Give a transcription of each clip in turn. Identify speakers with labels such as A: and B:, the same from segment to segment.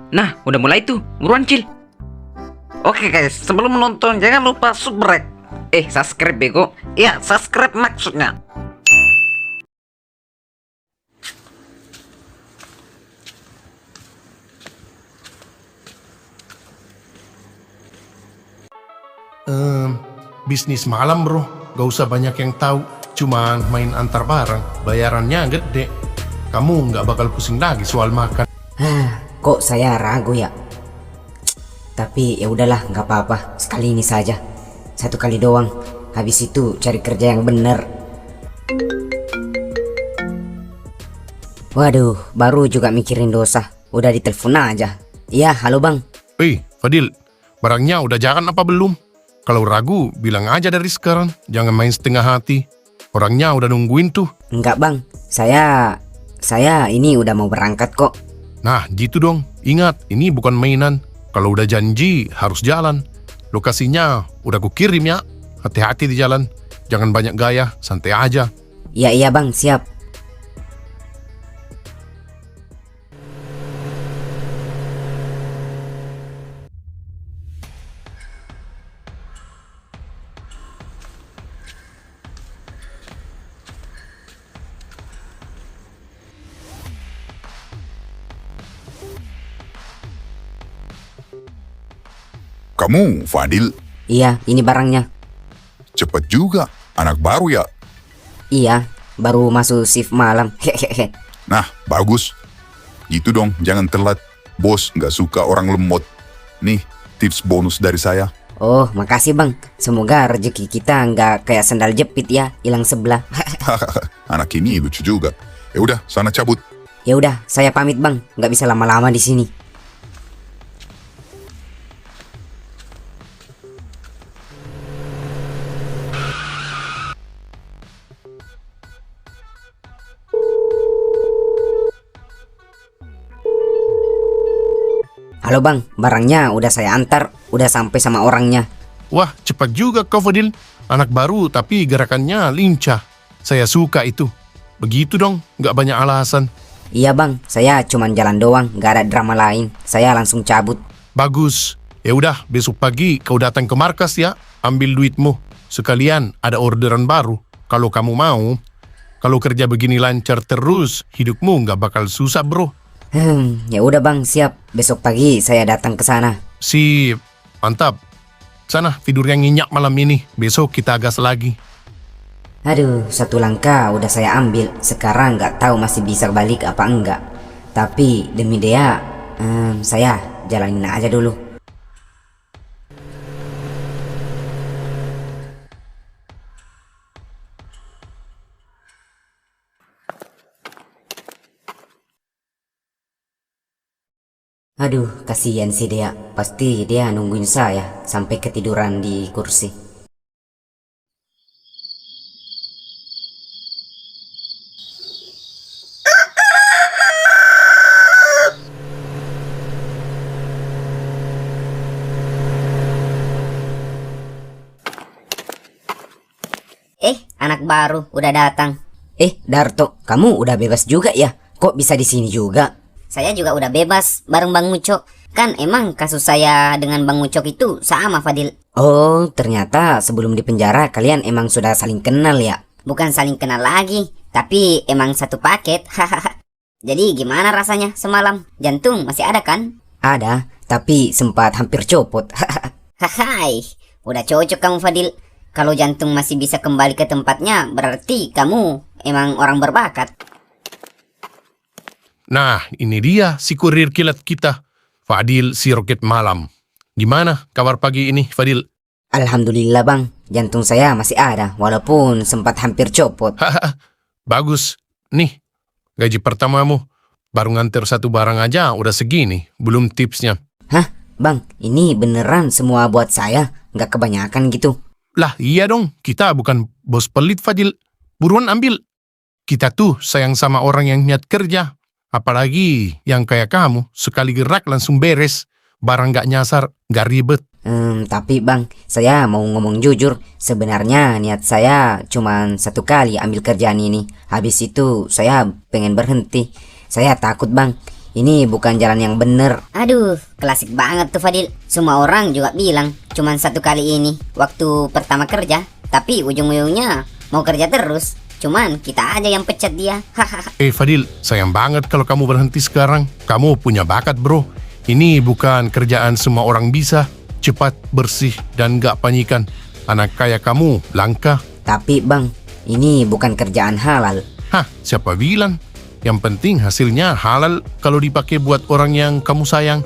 A: Nah, udah mulai tuh, buruan Cil. Oke guys, sebelum menonton jangan lupa subscribe. Subscribe bego. Ya, subscribe maksudnya.
B: Bisnis malam bro, gak usah banyak yang tahu. Cuman main antar barang, bayarannya gede. Kamu gak bakal pusing lagi soal makan.
C: Kok saya ragu ya? Tapi ya udahlah, nggak apa-apa. Sekali ini saja, 1 kali doang. Habis itu cari kerja yang bener. Waduh, baru juga mikirin dosa, udah ditelepon aja. Iya, halo bang.
B: Fadil, barangnya udah jangan apa belum? Kalau ragu, bilang aja dari sekarang. Jangan main setengah hati. Orangnya udah nungguin tuh.
C: Enggak bang, saya ini udah mau berangkat kok.
B: Nah, gitu dong. Ingat, ini bukan mainan. Kalau udah janji, harus jalan. Lokasinya udah kukirim ya. Hati-hati di jalan. Jangan banyak gaya, santai aja.
C: Iya bang, siap.
D: Kamu, Fadil,
C: Iya, ini barangnya.
D: cepat juga. Anak baru ya?
C: Iya, baru masuk shift malam. Hehehe.
D: Nah, bagus. Gitu dong, jangan telat. Bos nggak suka orang lemot. Nih, tips bonus dari saya.
C: Oh, makasih bang. Semoga rezeki kita nggak kayak sendal jepit ya, hilang sebelah.
D: Anak ini lucu juga. Ya udah, sana cabut.
C: Ya udah, saya pamit bang. Nggak bisa lama-lama di sini. Halo bang, barangnya udah saya antar, udah sampai sama orangnya.
B: Wah, cepat juga kau Fadil. Anak baru tapi gerakannya lincah. Saya suka itu. Begitu dong, nggak banyak alasan.
C: Iya bang, saya cuman jalan doang, nggak ada drama lain. Saya langsung cabut.
B: Bagus. Ya udah, besok pagi kau datang ke markas ya. Ambil duitmu. Sekalian ada orderan baru. Kalau kamu mau, kalau kerja begini lancar terus, hidupmu nggak bakal susah bro.
C: Ya udah bang, siap. Besok pagi saya datang ke sana.
B: Sip, mantap. Sana tidur yang nyenyak malam ini. Besok kita gas lagi.
C: Aduh, 1 langkah udah saya ambil. Sekarang nggak tahu masih bisa balik apa enggak. Tapi demi Dea, saya jalanin aja dulu. Aduh, kasihan si Dea. Pasti dia nungguin saya sampai ketiduran di kursi. Anak baru udah datang. Darto, kamu udah bebas juga ya? Kok bisa di sini juga?
E: Saya juga udah bebas bareng Bang Ucok. Kan emang kasus saya dengan Bang Ucok itu sama, Fadil.
C: Oh, ternyata sebelum di penjara kalian emang sudah saling kenal ya?
E: Bukan saling kenal lagi, tapi emang satu paket. Hahaha. Jadi gimana rasanya semalam? Jantung masih ada kan?
C: Ada, tapi sempat hampir copot.
E: Hai, udah cocok kamu, Fadil. Kalau jantung masih bisa kembali ke tempatnya, berarti kamu emang orang berbakat.
B: Nah, ini dia si kurir kilat kita. Fadil si roket malam. Gimana kabar pagi ini, Fadil?
C: Alhamdulillah bang, jantung saya masih ada walaupun sempat hampir copot.
B: Bagus. Nih, gaji pertamamu. Baru nganter 1 barang aja udah segini. Belum tipsnya.
C: Hah, bang, ini beneran semua buat saya? Nggak kebanyakan gitu?
B: Lah iya dong, kita bukan bos pelit Fadil. Buruan ambil. Kita tuh sayang sama orang yang niat kerja. Apalagi yang kayak kamu, sekali gerak langsung beres. Barang gak nyasar, gak ribet.
C: Tapi bang, saya mau ngomong jujur. Sebenarnya niat saya cuma 1 kali ambil kerjaan ini. Habis itu saya pengen berhenti. Saya takut bang, Ini bukan jalan yang bener.
E: Aduh, klasik banget tuh Fadil. Semua orang juga bilang cuman satu kali ini waktu pertama kerja, tapi ujung-ujungnya mau kerja terus. Cuman kita aja yang pecat dia. Hahaha.
B: Fadil, sayang banget kalau kamu berhenti sekarang. Kamu punya bakat bro. Ini bukan kerjaan semua orang bisa. Cepat, bersih, dan gak panikan. Anak kaya kamu langka.
C: Tapi bang, ini bukan kerjaan halal.
B: Hah, siapa bilang? Yang penting hasilnya halal kalau dipakai buat orang yang kamu sayang.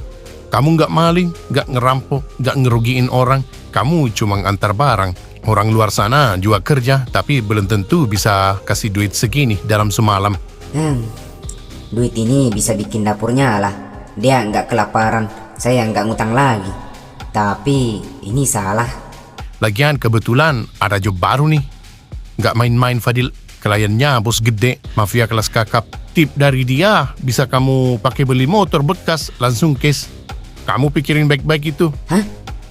B: Kamu gak maling, gak ngerampok, gak ngerugiin orang. Kamu cuma antar barang. Orang luar sana juga kerja, tapi belum tentu bisa kasih duit segini dalam semalam.
C: Duit ini bisa bikin dapur nyala. Dia nggak kelaparan, saya nggak ngutang lagi. Tapi ini salah.
B: Lagian kebetulan ada job baru nih. Gak main-main Fadil. Kliennya bos gede, mafia kelas kakap. Tip dari dia bisa kamu pakai beli motor bekas langsung cash. Kamu pikirin baik-baik itu.
C: Hah?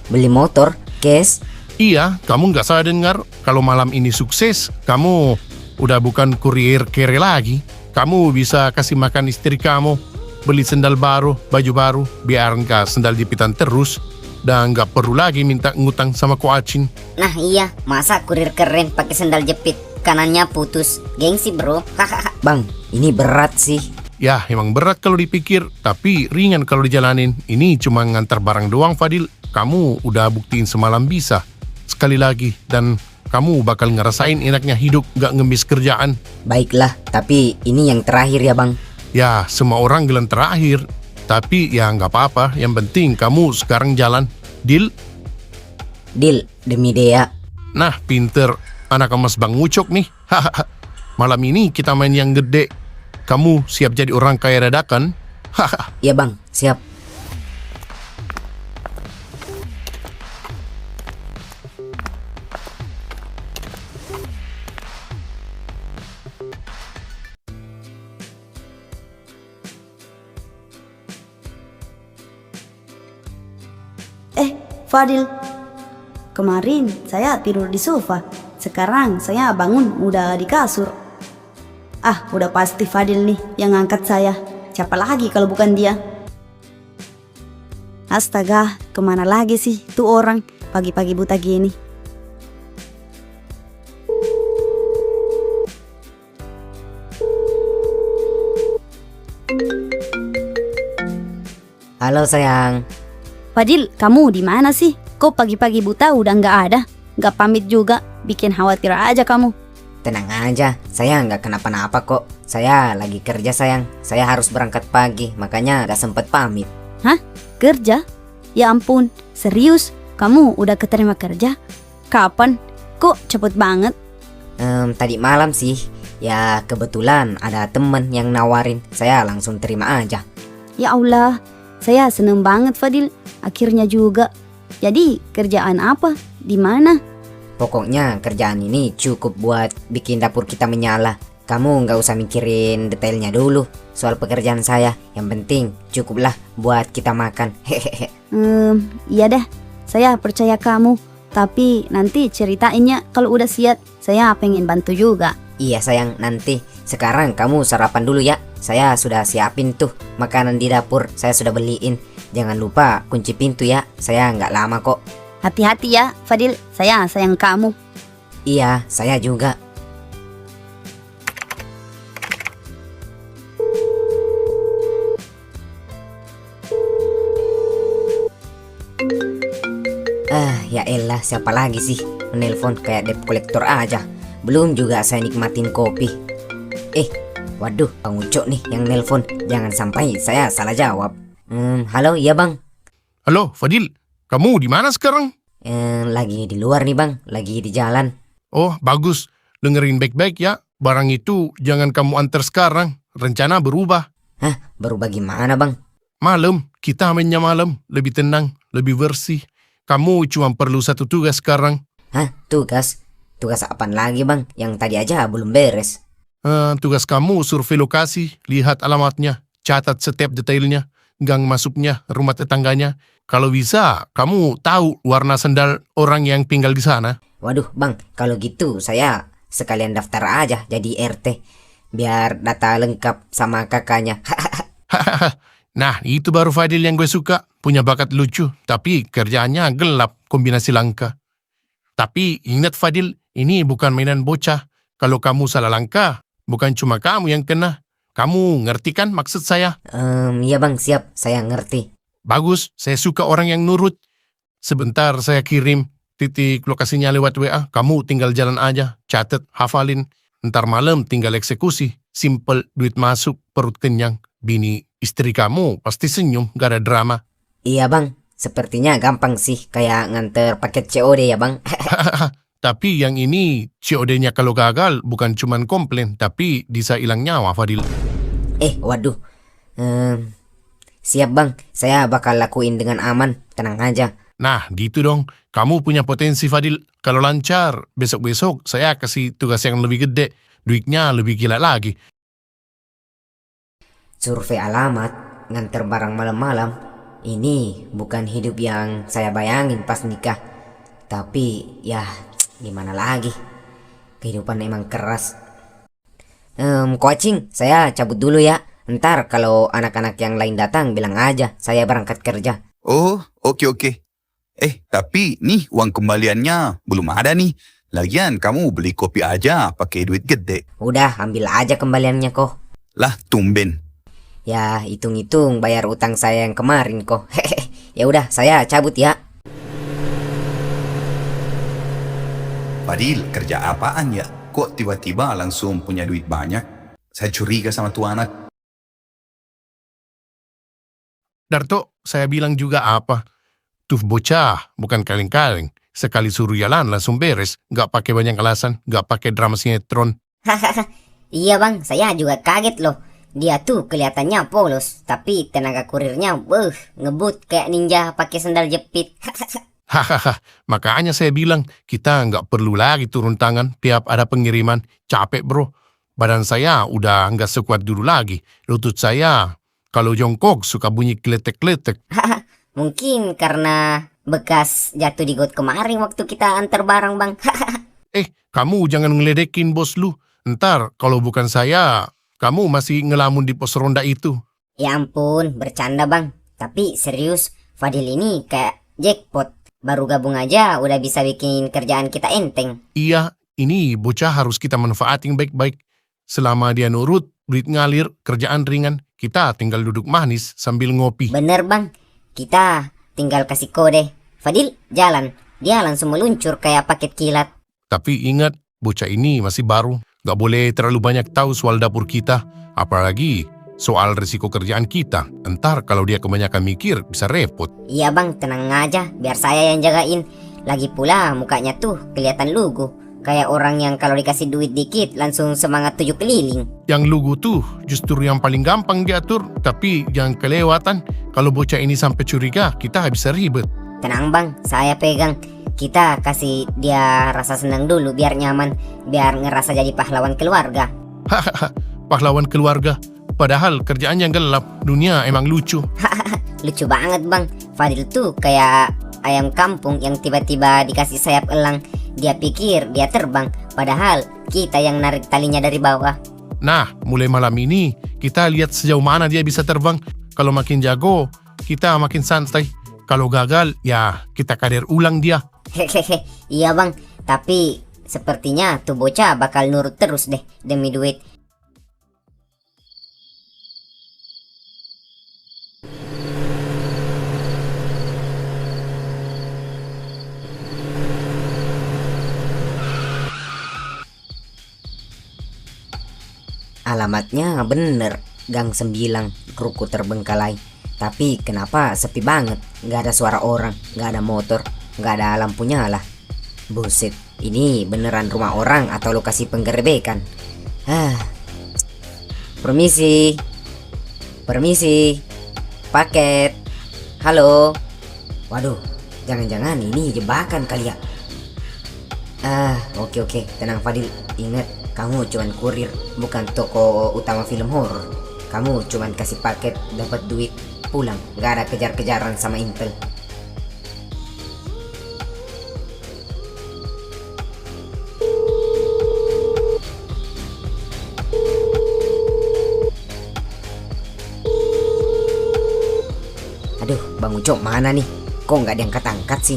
C: Beli motor? Cash?
B: Iya, kamu nggak salah dengar. Kalau malam ini sukses, kamu udah bukan kurir kere lagi. Kamu bisa kasih makan istri kamu, beli sendal baru, baju baru, biar nggak sendal jepitan terus. Dan nggak perlu lagi minta ngutang sama koacin.
E: Nah iya, masa kurir keren pakai sendal jepit, kanannya putus. Gengsi bro. Hahaha.
C: Bang, ini berat sih.
B: Ya, emang berat kalau dipikir, tapi ringan kalau dijalanin. Ini cuma ngantar barang doang, Fadil. Kamu udah buktiin semalam bisa. Sekali lagi, dan kamu bakal ngerasain enaknya hidup gak ngemis kerjaan.
C: Baiklah, tapi ini yang terakhir ya bang.
B: Ya, semua orang bilang terakhir. Tapi ya nggak apa-apa, yang penting kamu sekarang jalan. Deal?
C: Deal, demi Dea.
B: Nah, pinter. Anak emas Bang Ucok nih. Malam ini kita main yang gede. Kamu siap jadi orang kaya dadakan?
C: Iya bang, siap.
F: Fadil, kemarin saya tidur di sofa. Sekarang saya bangun udah di kasur. Ah, udah pasti Fadil nih yang ngangkat saya. Siapa lagi kalau bukan dia? Astaga, kemana lagi sih tuh orang pagi-pagi buta gini?
C: Halo sayang.
F: Fadil, kamu di mana sih? Kok pagi-pagi buta udah nggak ada? Nggak pamit juga, bikin khawatir aja kamu.
C: Tenang aja, saya nggak kenapa-napa kok. Saya lagi kerja sayang. Saya harus berangkat pagi, makanya nggak sempet pamit.
F: Hah? Kerja? Ya ampun, serius? Kamu udah keterima kerja? Kapan? Kok cepet banget?
C: Tadi malam sih. Ya kebetulan ada temen yang nawarin. Saya langsung terima aja.
F: Ya Allah, saya seneng banget Fadil. Akhirnya juga. Jadi kerjaan apa? Di mana?
C: Pokoknya kerjaan ini cukup buat bikin dapur kita menyala. Kamu nggak usah mikirin detailnya dulu soal pekerjaan saya. Yang penting cukuplah buat kita makan. Hehehe.
F: Iya dah. Saya percaya kamu. Tapi nanti ceritainnya kalau udah siap. Saya pengen bantu juga.
C: Iya sayang, nanti. Sekarang kamu sarapan dulu ya. Saya sudah siapin tuh makanan di dapur. Saya sudah beliin. Jangan lupa kunci pintu ya. Saya nggak lama kok.
F: Hati-hati ya Fadil. Saya sayang kamu.
C: Iya, saya juga. Ya elah, siapa lagi sih menelpon kayak debt collector aja. Belum juga saya nikmatin kopi. Waduh, Bang Ucok nih yang nelpon. Jangan sampai saya salah jawab. Halo, iya bang.
B: Halo, Fadil. Kamu di mana sekarang?
C: Lagi di luar nih bang. Lagi di jalan.
B: Oh, bagus. Dengerin baik-baik ya. Barang itu jangan kamu antar sekarang. Rencana berubah.
C: Hah, berubah gimana bang?
B: Malam, kita mainnya malam. Lebih tenang, lebih bersih. Kamu cuma perlu satu tugas sekarang.
C: Hah, tugas? Tugas apaan lagi bang? Yang tadi aja belum beres.
B: Tugas kamu survei lokasi, lihat alamatnya, catat setiap detailnya, gang masuknya, rumah tetangganya. Kalau bisa, kamu tahu warna sendal orang yang tinggal di sana.
C: Waduh bang, kalau gitu saya sekalian daftar aja jadi RT. Biar data lengkap sama kakaknya.
B: Nah, itu baru Fadil yang gue suka. Punya bakat lucu, tapi kerjaannya gelap, kombinasi langkah. Tapi ingat Fadil, ini bukan mainan bocah. Kalau kamu salah langkah, bukan cuma kamu yang kena. Kamu ngerti kan maksud saya?
C: Iya bang, siap. Saya ngerti.
B: Bagus, saya suka orang yang nurut. Sebentar saya kirim titik lokasinya lewat WA. Kamu tinggal jalan aja, catat, hafalin. Ntar malam tinggal eksekusi. Simple, duit masuk, perut kenyang. Bini istri kamu pasti senyum, gak ada drama.
C: Iya bang, sepertinya gampang sih. Kayak nganter paket COD ya bang.
B: Tapi yang ini COD-nya kalau gagal bukan cuman komplain, tapi bisa hilang nyawa Fadil.
C: Waduh. Siap bang, saya bakal lakuin dengan aman. Tenang aja.
B: Nah, gitu dong. Kamu punya potensi Fadil. Kalau lancar, besok-besok saya kasih tugas yang lebih gede. Duitnya lebih gila lagi.
C: Survei alamat, nganter barang malam-malam. Ini bukan hidup yang saya bayangin pas nikah. Tapi ya gimana lagi. Kehidupan emang keras. Coaching, saya cabut dulu ya. Ntar kalau anak-anak yang lain datang bilang aja saya berangkat kerja.
D: Oh, oke. Tapi nih uang kembaliannya belum ada nih. Lagian kamu beli kopi aja pakai duit gede.
C: Udah, ambil aja kembaliannya kok.
D: Lah, tumben.
C: Ya, hitung-hitung bayar utang saya yang kemarin kok. Ya udah, saya cabut ya.
D: Fadil, kerja apaan ya? Kok tiba-tiba langsung punya duit banyak? Saya curiga sama tuh anak.
B: Darto, saya bilang juga apa? Tuh bocah, bukan kaleng-kaleng. Sekali suruh jalan langsung beres. Gak pakai banyak alasan, gak pakai drama sinetron.
E: Iya bang, saya juga kaget loh. Dia tuh kelihatannya polos, tapi tenaga kurirnya ngebut kayak ninja pakai sandal jepit.
B: Hahaha, makanya saya bilang kita nggak perlu lagi turun tangan tiap ada pengiriman. Capek bro, badan saya udah nggak sekuat dulu lagi. Lutut saya kalau jongkok suka bunyi kletek-kletek.
E: Mungkin karena bekas jatuh di got kemarin waktu kita antar barang bang.
B: Kamu jangan ngeledekin bos lu. Ntar kalau bukan saya, kamu masih ngelamun di pos ronda itu.
E: Ya ampun, bercanda bang. Tapi serius, Fadil ini kayak jackpot. Baru gabung aja udah bisa bikin kerjaan kita enteng.
B: Iya, ini bocah harus kita manfaatin baik-baik. Selama dia nurut, duit ngalir, kerjaan ringan, kita tinggal duduk manis sambil ngopi.
E: Bener bang, kita tinggal kasih kode. Fadil, jalan. Dia langsung meluncur kayak paket kilat.
B: Tapi ingat, bocah ini masih baru. Gak boleh terlalu banyak tahu soal dapur kita. Apalagi soal risiko kerjaan kita. Entar kalau dia kebanyakan mikir, bisa repot.
E: Iya bang, tenang aja. Biar saya yang jagain. Lagi pula mukanya tuh kelihatan lugu. Kayak orang yang kalau dikasih duit dikit langsung semangat 7 keliling.
B: Yang lugu tuh justru yang paling gampang diatur. Tapi jangan kelewatan. Kalau bocah ini sampai curiga, kita bisa ribet.
E: Tenang bang, saya pegang. Kita kasih dia rasa senang dulu biar nyaman. Biar ngerasa jadi pahlawan keluarga.
B: Hahaha, pahlawan keluarga. Padahal kerjaannya gelap, dunia emang lucu.
E: Lucu banget bang. Fadil tuh kayak ayam kampung yang tiba-tiba dikasih sayap elang. Dia pikir dia terbang, padahal kita yang narik talinya dari bawah.
B: Nah, mulai malam ini kita lihat sejauh mana dia bisa terbang. Kalau makin jago, kita makin santai. Kalau gagal, ya kita kader ulang dia.
E: Hehehe, iya bang. Tapi sepertinya tuh bocah bakal nurut terus deh demi duit.
C: Alamatnya bener, Gang 9, Ruko Terbengkalai. Tapi kenapa sepi banget? Gak ada suara orang, gak ada motor, gak ada lampu nyala. Buset, ini beneran rumah orang atau lokasi penggerebekan? Permisi. Permisi. Paket. Halo. Waduh, jangan-jangan ini jebakan kali ya. Oke, tenang Fadil. Ingat, kamu cuman kurir, bukan toko utama film horor. Kamu cuman kasih paket, dapat duit, pulang. Gak ada kejar-kejaran sama Intel. Bang Ucok mana nih? Kok nggak diangkat-angkat sih?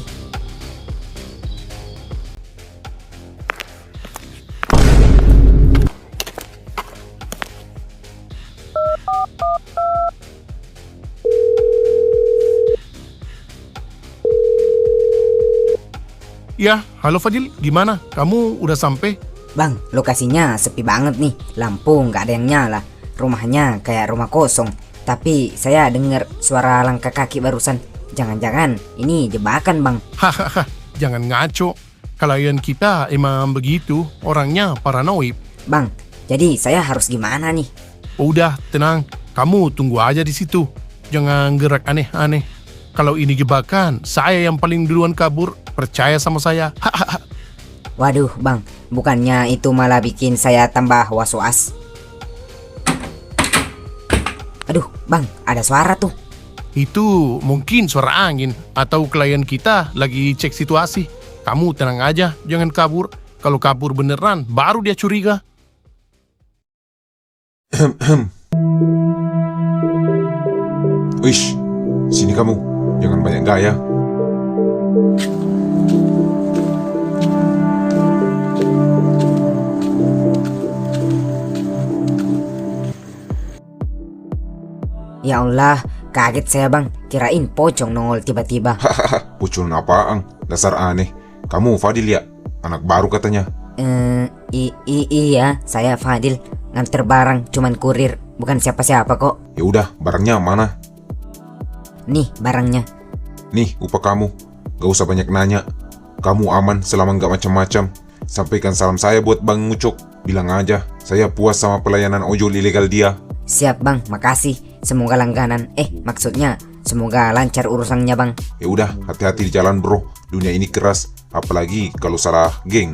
B: Ya, halo Fadil, gimana? Kamu udah sampai?
C: Bang, lokasinya sepi banget nih. Lampu nggak ada yang nyala. Rumahnya kayak rumah kosong. Tapi saya dengar suara langkah kaki barusan. Jangan-jangan ini jebakan, Bang.
B: Hahaha, jangan ngaco. Klien kita emang begitu, orangnya paranoid.
C: Bang, jadi saya harus gimana nih?
B: Udah, tenang. Kamu tunggu aja di situ. Jangan gerak aneh-aneh. Kalau ini jebakan, saya yang paling duluan kabur. Percaya sama saya. Hahaha.
C: Waduh, Bang. Bukannya itu malah bikin saya tambah was-was. Aduh, Bang, ada suara tuh.
B: Itu mungkin suara angin atau klien kita lagi cek situasi. Kamu tenang aja, jangan kabur. Kalau kabur beneran, baru dia curiga.
G: Wish, sini kamu. Jangan banyak gaya.
C: Ya Allah, kaget saya, Bang. Kirain pocong nongol tiba-tiba.
G: Hahaha, pucul apaan? Dasar aneh. Kamu Fadil ya? Anak baru katanya.
C: Iya, saya Fadil. Nganter barang, cuman kurir. Bukan siapa-siapa kok.
G: Ya udah, barangnya mana?
C: Nih, barangnya.
G: Nih, upah kamu. Gak usah banyak nanya. Kamu aman selama gak macam-macam. Sampaikan salam saya buat Bang Ucok. Bilang aja, saya puas sama pelayanan ojol ilegal dia.
C: Siap, Bang. Makasih. Semoga langganan. Maksudnya semoga lancar urusannya, Bang.
G: Ya udah, hati-hati di jalan bro. Dunia ini keras, apalagi kalau salah geng.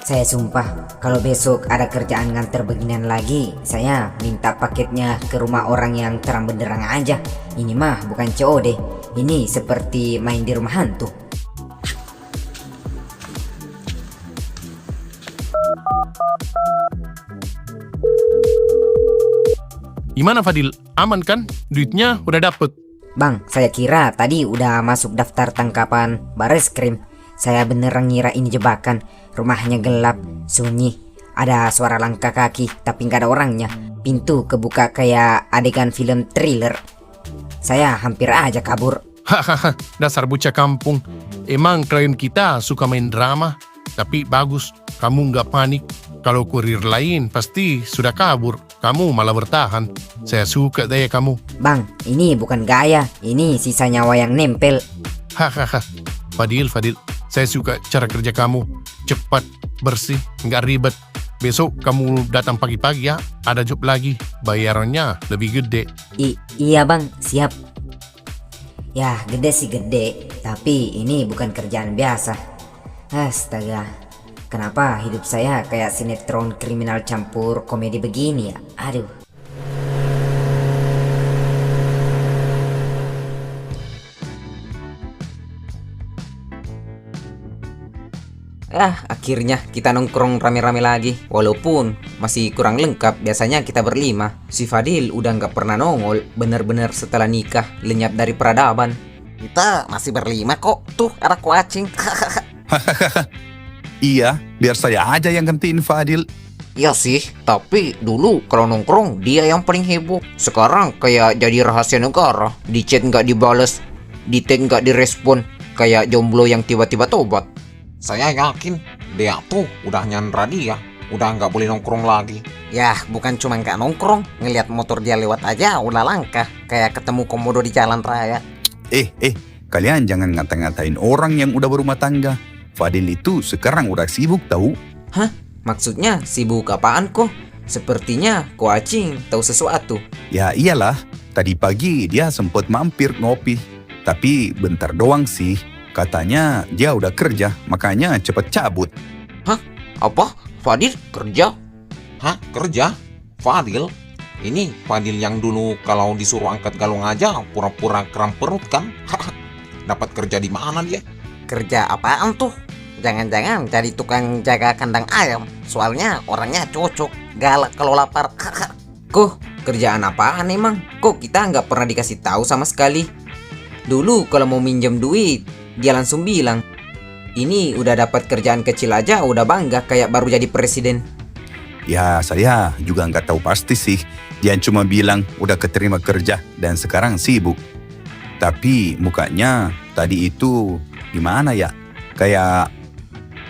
C: Saya sumpah, kalau besok ada kerjaan nganter beginian lagi, saya minta paketnya ke rumah orang yang terang benderang aja. Ini mah bukan COD. Ini seperti main di rumah hantu.
B: Gimana Fadil? Aman kan? Duitnya udah dapet.
C: Bang, saya kira tadi udah masuk daftar tangkapan Bareskrim. Saya beneran ngira ini jebakan. Rumahnya gelap, sunyi. Ada suara langkah kaki, tapi nggak ada orangnya. Pintu kebuka kayak adegan film thriller. Saya hampir aja kabur.
B: Hahaha, dasar bocah kampung. Emang klien kita suka main drama. Tapi bagus, kamu nggak panik. Kalau kurir lain pasti sudah kabur. Kamu malah bertahan. Saya suka daya kamu.
C: Bang, ini bukan gaya. Ini sisa nyawa yang nempel.
B: Hahaha. Fadil, saya suka cara kerja kamu. Cepat, bersih, nggak ribet. Besok kamu datang pagi-pagi ya. Ada job lagi. Bayarannya lebih gede.
C: Iya bang, siap. Ya gede sih gede. Tapi ini bukan kerjaan biasa. Astaga. Kenapa hidup saya kayak sinetron kriminal campur komedi begini ya? Aduh.
A: Akhirnya kita nongkrong rame-rame lagi. Walaupun masih kurang lengkap, biasanya kita berlima. Si Fadil udah nggak pernah nongol, bener-bener setelah nikah, lenyap dari peradaban. Kita masih berlima kok. Tuh, ada kucing.
D: Iya, biar saya aja yang gantiin Fadil.
A: Ya sih, tapi dulu kalau nongkrong dia yang paling heboh. Sekarang kayak jadi rahasia negara. Di chat nggak dibales, di tag nggak direspon. Kayak jomblo yang tiba-tiba tobat.
H: Saya yakin dia tuh udah nyandra dia, udah nggak boleh nongkrong lagi.
A: Yah, bukan cuma nggak nongkrong, ngelihat motor dia lewat aja udah langkah. Kayak ketemu komodo di jalan raya.
D: Kalian jangan ngata-ngatain orang yang udah berumah tangga. Fadil itu sekarang udah sibuk tahu.
A: Hah? Maksudnya sibuk apaan kok? Sepertinya kucing tahu sesuatu.
D: Ya iyalah, tadi pagi dia sempat mampir ngopi. Tapi bentar doang sih. Katanya dia udah kerja, makanya cepet cabut.
H: Hah? Apa? Fadil kerja? Hah? Kerja? Fadil? Ini Fadil yang dulu kalau disuruh angkat galung aja pura-pura kram perut kan? Dapat kerja di mana dia?
A: Kerja apaan tuh? Jangan-jangan jadi tukang jaga kandang ayam. Soalnya orangnya cocok, galak kalau lapar. Kok Kerjaan apaan emang? Kok kita nggak pernah dikasih tahu sama sekali? Dulu kalau mau minjem duit, dia langsung bilang, ini udah dapat kerjaan kecil aja udah bangga kayak baru jadi presiden.
D: Ya saya juga nggak tahu pasti sih. Dia cuma bilang udah keterima kerja dan sekarang sibuk. Tapi mukanya tadi itu gimana ya? Kayak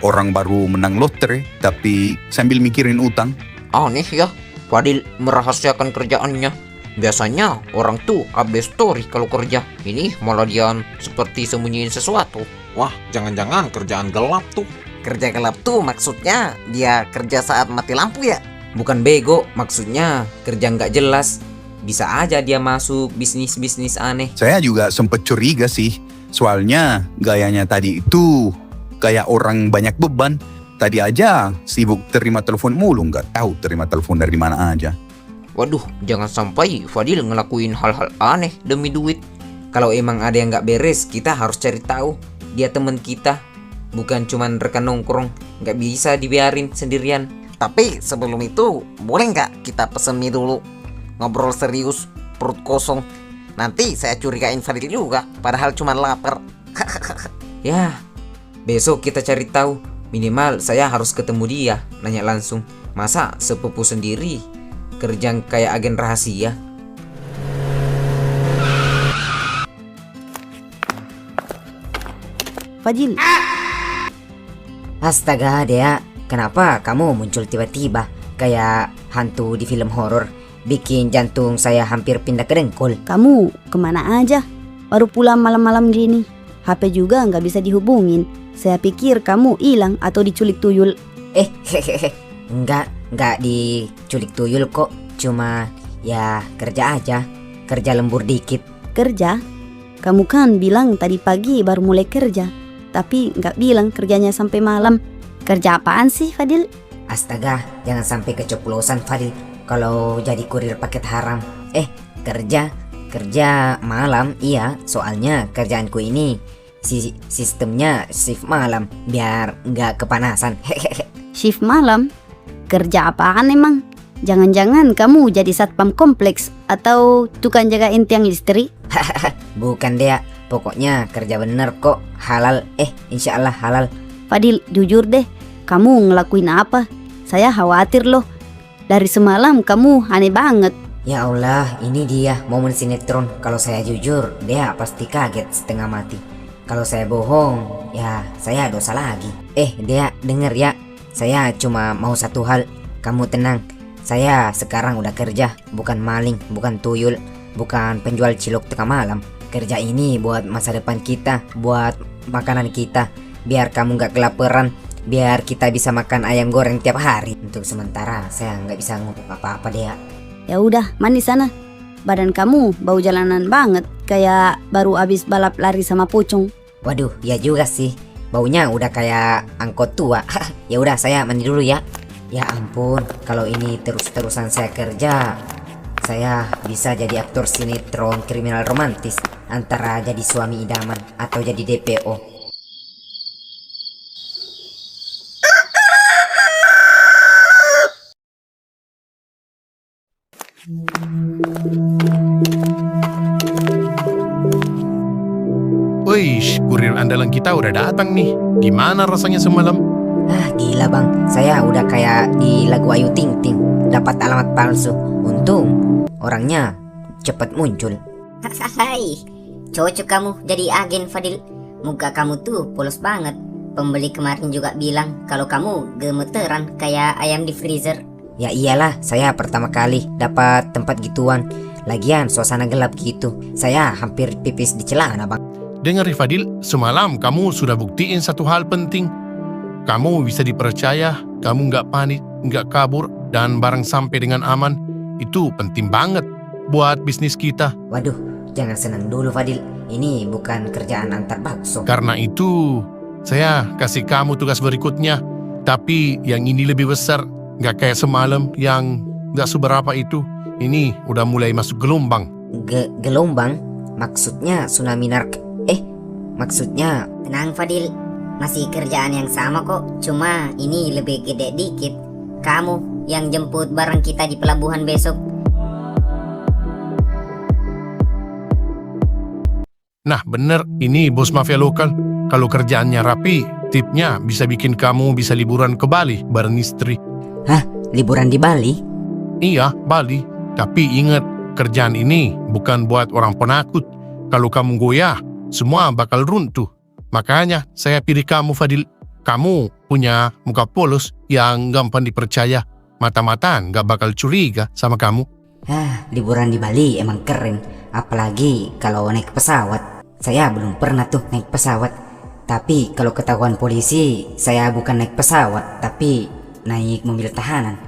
D: orang baru menang lotre tapi sambil mikirin utang.
H: Aneh ya, Fadil merahasiakan kerjaannya. Biasanya orang tuh update story kalau kerja. Ini malah dia seperti sembunyiin sesuatu. Wah, jangan-jangan kerjaan gelap tuh.
A: Kerja gelap tuh maksudnya dia kerja saat mati lampu ya? Bukan bego, maksudnya kerja nggak jelas. Bisa aja dia masuk bisnis-bisnis aneh.
D: Saya juga sempet curiga sih. Soalnya gayanya tadi itu kayak orang banyak beban. Tadi aja sibuk terima telepon mulu, nggak tahu terima telepon dari mana aja.
H: Waduh, jangan sampai Fadil ngelakuin hal-hal aneh demi duit.
A: Kalau emang ada yang nggak beres, kita harus cari tahu. Dia teman kita, bukan cuman rekan nongkrong. Nggak bisa dibiarin sendirian. Tapi sebelum itu, boleh nggak kita pesen mie dulu? Ngobrol serius, perut kosong. Nanti saya curigain Fadil juga, padahal cuma lapar. Ya, besok kita cari tahu. Minimal saya harus ketemu dia, nanya langsung. Masa sepupu sendiri kerja kayak agen rahasia?
F: Fadil,
C: Astaga, Dea, kenapa kamu muncul tiba-tiba kayak hantu di film horor? Bikin jantung saya hampir pindah ke dengkul.
F: kamu kemana aja? Baru pulang malam-malam gini. HP juga nggak bisa dihubungin. Saya pikir kamu hilang atau diculik tuyul.
C: Hehehe, enggak diculik tuyul kok. Cuma ya kerja aja, kerja lembur dikit.
F: Kerja? Kamu kan bilang tadi pagi baru mulai kerja, tapi nggak bilang kerjanya sampai malam. Kerja apaan sih, Fadil?
C: Astaga, jangan sampai keceplosan Fadil kalau jadi kurir paket haram. Kerja malam, iya. Soalnya kerjaanku ini sistemnya shift malam biar nggak kepanasan. Hehehe.
F: Shift malam? Kerja apaan emang? Jangan-jangan kamu jadi satpam kompleks atau tukang jagain tiang listrik?
C: Bukan Dea, pokoknya kerja bener kok, halal. Insya Allah halal.
F: Fadil, jujur deh, kamu ngelakuin apa? Saya khawatir loh. Dari semalam kamu aneh banget.
C: Ya Allah, ini dia momen sinetron. Kalau saya jujur, Dea pasti kaget setengah mati. Kalau saya bohong, ya saya dosa lagi. Dea, denger ya. Saya cuma mau satu hal. Kamu tenang. Saya sekarang udah kerja, bukan maling, bukan tuyul, bukan penjual cilok tengah malam. Kerja ini buat masa depan kita, buat makanan kita. Biar kamu gak kelaparan, biar kita bisa makan ayam goreng tiap hari. Untuk sementara saya nggak bisa ngomong apa-apa Dea.
F: Ya udah, mandi sana. Badan kamu bau jalanan banget, kayak baru abis balap lari sama pucung.
C: Waduh, ya juga sih. Baunya udah kayak angkot tua. Ya udah, saya mandi dulu ya. Ya ampun, kalau ini terus-terusan saya kerja, saya bisa jadi aktor sinetron kriminal romantis, antara jadi suami idaman atau jadi DPO.
B: Wih, kurir andalan kita udah datang nih. Gimana rasanya semalam?
C: Gila bang, saya udah kayak di lagu Ayu Ting Ting, dapat alamat palsu. Untung orangnya cepat muncul. Hai, cocok kamu jadi agen Fadil. Muka kamu tuh polos banget. Pembeli kemarin juga bilang kalau kamu gemeteran kayak ayam di freezer. Ya iyalah, saya pertama kali dapat tempat gituan. Lagian suasana gelap gitu, saya hampir pipis di celana bang.
B: Dengar Fadil, semalam kamu sudah buktiin satu hal penting. Kamu bisa dipercaya, kamu nggak panik, nggak kabur, dan barang sampai dengan aman. Itu penting banget buat bisnis kita.
C: Waduh, jangan senang dulu Fadil. Ini bukan kerjaan antar bakso.
B: Karena itu, saya kasih kamu tugas berikutnya. Tapi yang ini lebih besar, nggak kayak semalam yang nggak seberapa itu. Ini udah mulai masuk gelombang.
C: Gelombang? Maksudnya tsunami maksudnya... Tenang Fadil, masih kerjaan yang sama kok. Cuma ini lebih gede dikit. Kamu yang jemput barang kita di pelabuhan besok.
B: Nah bener, ini bos mafia lokal. Kalau kerjaannya rapi, tipnya bisa bikin kamu bisa liburan ke Bali bareng istri.
C: Hah? Liburan di Bali?
B: Iya, Bali. Tapi ingat, kerjaan ini bukan buat orang penakut. Kalau kamu goyah, semua bakal runtuh. Makanya saya pilih kamu, Fadil. Kamu punya muka polos yang gampang dipercaya. Mata-mataan gak bakal curiga sama kamu.
C: Liburan di Bali emang keren. Apalagi kalau naik pesawat. Saya belum pernah tuh naik pesawat. Tapi kalau ketahuan polisi, saya bukan naik pesawat, tapi naik mobil tahanan.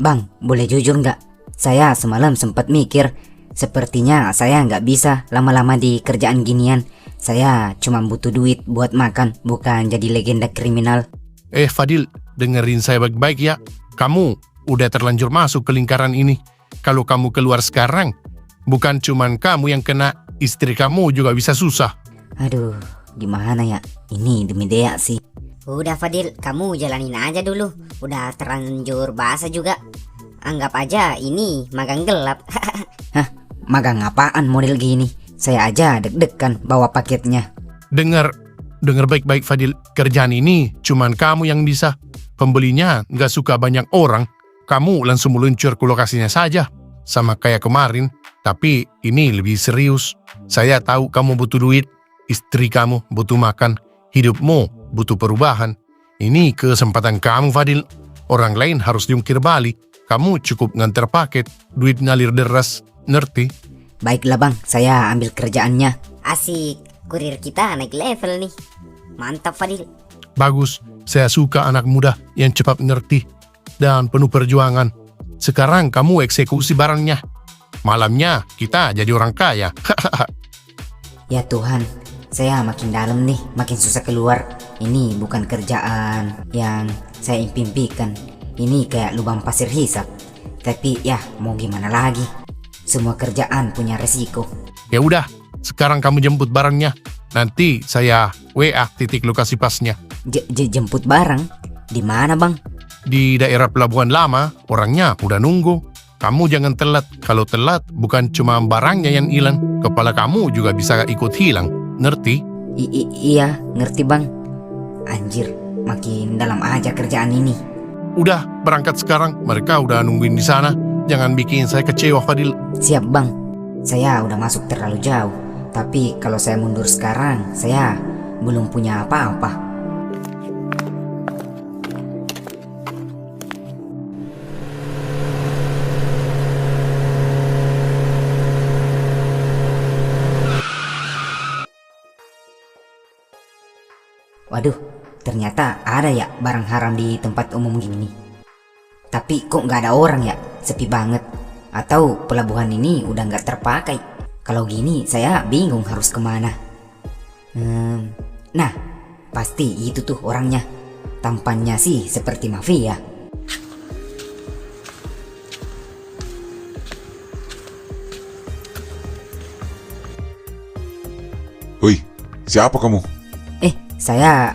C: Bang, boleh jujur nggak? Saya semalam sempat mikir, sepertinya saya nggak bisa lama-lama di kerjaan ginian. Saya cuma butuh duit buat makan, bukan jadi legenda kriminal.
B: Fadil, dengerin saya baik-baik ya. Kamu udah terlanjur masuk ke lingkaran ini. Kalau kamu keluar sekarang, bukan cuman kamu yang kena, istri kamu juga bisa susah.
C: Aduh, gimana ya? Ini demi Dea sih.
E: Udah Fadil, kamu jalanin aja dulu. Udah terlanjur basah juga. Anggap aja ini magang gelap.
C: Magang apaan model gini? Saya aja deg-degan bawa paketnya.
B: Dengar baik-baik Fadil, kerjaan ini cuman kamu yang bisa. Pembelinya nggak suka banyak orang. Kamu langsung meluncur ke lokasinya saja. Sama kayak kemarin, tapi ini lebih serius. Saya tahu kamu butuh duit, istri kamu butuh makan, hidupmu butuh perubahan. Ini kesempatan kamu, Fadil. Orang lain harus diungkir balik. Kamu cukup nganter paket, duit ngalir deras, ngerti?
C: Baiklah bang, saya ambil kerjaannya.
E: Asik, kurir kita naik level nih. Mantap Fadil.
B: Bagus, saya suka anak muda yang cepat ngerti dan penuh perjuangan. Sekarang kamu eksekusi barangnya. Malamnya kita jadi orang kaya.
C: Ya Tuhan, saya makin dalam nih, makin susah keluar. Ini bukan kerjaan yang saya impikan. Ini kayak lubang pasir hisap. Tapi ya mau gimana lagi? Semua kerjaan punya resiko.
B: Ya udah, sekarang kamu jemput barangnya. Nanti saya WA titik lokasi pasnya.
C: Jemput barang? Di mana bang?
B: Di daerah Pelabuhan Lama, orangnya udah nunggu. Kamu jangan telat. Kalau telat, bukan cuma barangnya yang hilang, kepala kamu juga bisa ikut hilang. Ngerti?
C: Iya, ngerti bang. Anjir, makin dalam aja kerjaan ini.
B: Udah, berangkat sekarang. Mereka udah nungguin di sana. Jangan bikin saya kecewa, Fadil.
C: Siap bang. Saya udah masuk terlalu jauh. Tapi kalau saya mundur sekarang, saya belum punya apa-apa. Waduh, ternyata ada ya barang haram di tempat umum gini. Tapi kok nggak ada orang ya? Sepi banget. Atau pelabuhan ini udah nggak terpakai? Kalau gini saya bingung harus kemana. Nah, pasti itu tuh orangnya. Tampannya sih seperti mafia.
G: Hoi, siapa kamu?
C: Saya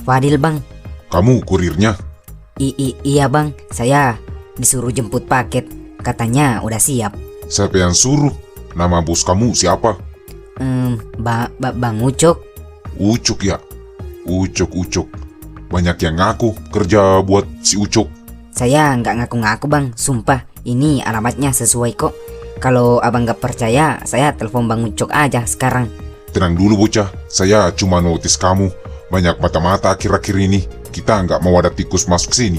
C: Fadil bang.
G: Kamu kurirnya?
C: Iya bang, saya disuruh jemput paket. Katanya udah siap.
G: Siapa yang suruh? Nama bos kamu siapa?
C: Bang Ucok.
G: Ucok ya? Ucok. Banyak yang ngaku kerja buat si Ucok.
C: Saya nggak ngaku-ngaku bang, sumpah. Ini alamatnya sesuai kok. Kalau abang nggak percaya, saya telepon Bang Ucok aja sekarang.
G: Tenang dulu bocah, saya cuma notice kamu. Banyak mata-mata akhir-akhir ini. Kita nggak mau ada tikus masuk sini.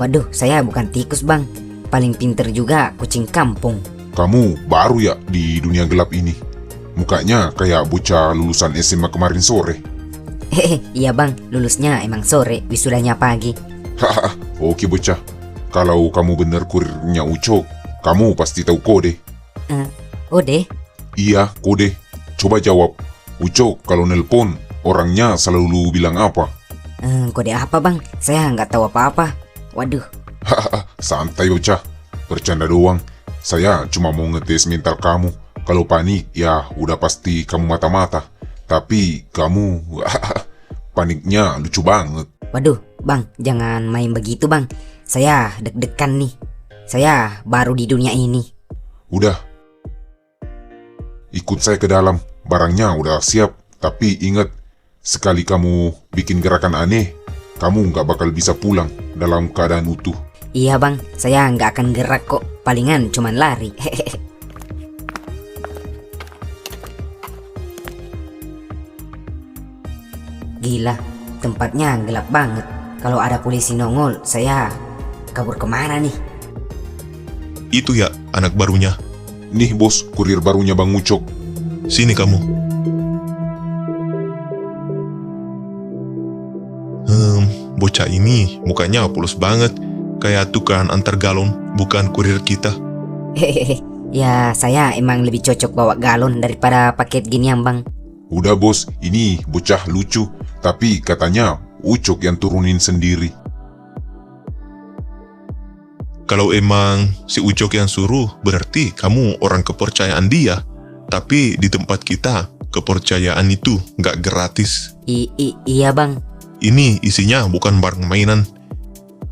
C: Waduh, saya bukan tikus bang. Paling pinter juga kucing kampung.
G: Kamu baru ya di dunia gelap ini. Mukanya kayak bocah lulusan SMA kemarin sore.
C: Iya bang, lulusnya emang sore, wisudanya pagi.
G: Hahaha, oke bocah. Kalau kamu bener kurirnya Ucok, kamu pasti tahu kode.
C: Ode?
G: Iya, kode. Coba jawab. Ucok kalau nelpon, orangnya selalu bilang apa?
C: Kode apa bang? Saya nggak tahu apa-apa. Waduh.
G: Hahaha, santai bocah. Bercanda doang. Saya cuma mau ngetes mental kamu. Kalau panik, ya udah pasti kamu mata-mata. Tapi kamu, paniknya lucu banget.
C: Waduh, bang, jangan main begitu bang. Saya deg-degan nih. Saya baru di dunia ini.
G: Udah. Ikut saya ke dalam. barangnya udah siap. Tapi ingat, sekali kamu bikin gerakan aneh, kamu nggak bakal bisa pulang dalam keadaan utuh.
C: Iya bang, saya nggak akan gerak kok. Palingan cuman lari. Gila, tempatnya gelap banget. Kalau ada polisi nongol, saya kabur kemana nih?
I: Itu ya anak barunya.
G: Nih bos, kurir barunya Bang Ucok.
I: Sini kamu. Bocah ini mukanya polos banget. Kayak tukang antar galon, bukan kurir kita.
C: Hehehe, ya saya emang lebih cocok bawa galon daripada paket ginian bang.
G: Udah bos, ini bocah lucu. Tapi katanya Ucok yang turunin sendiri.
I: Kalau emang si Ucok yang suruh, berarti kamu orang kepercayaan dia. Tapi di tempat kita, kepercayaan itu nggak gratis.
C: Iya bang.
I: Ini isinya bukan barang mainan.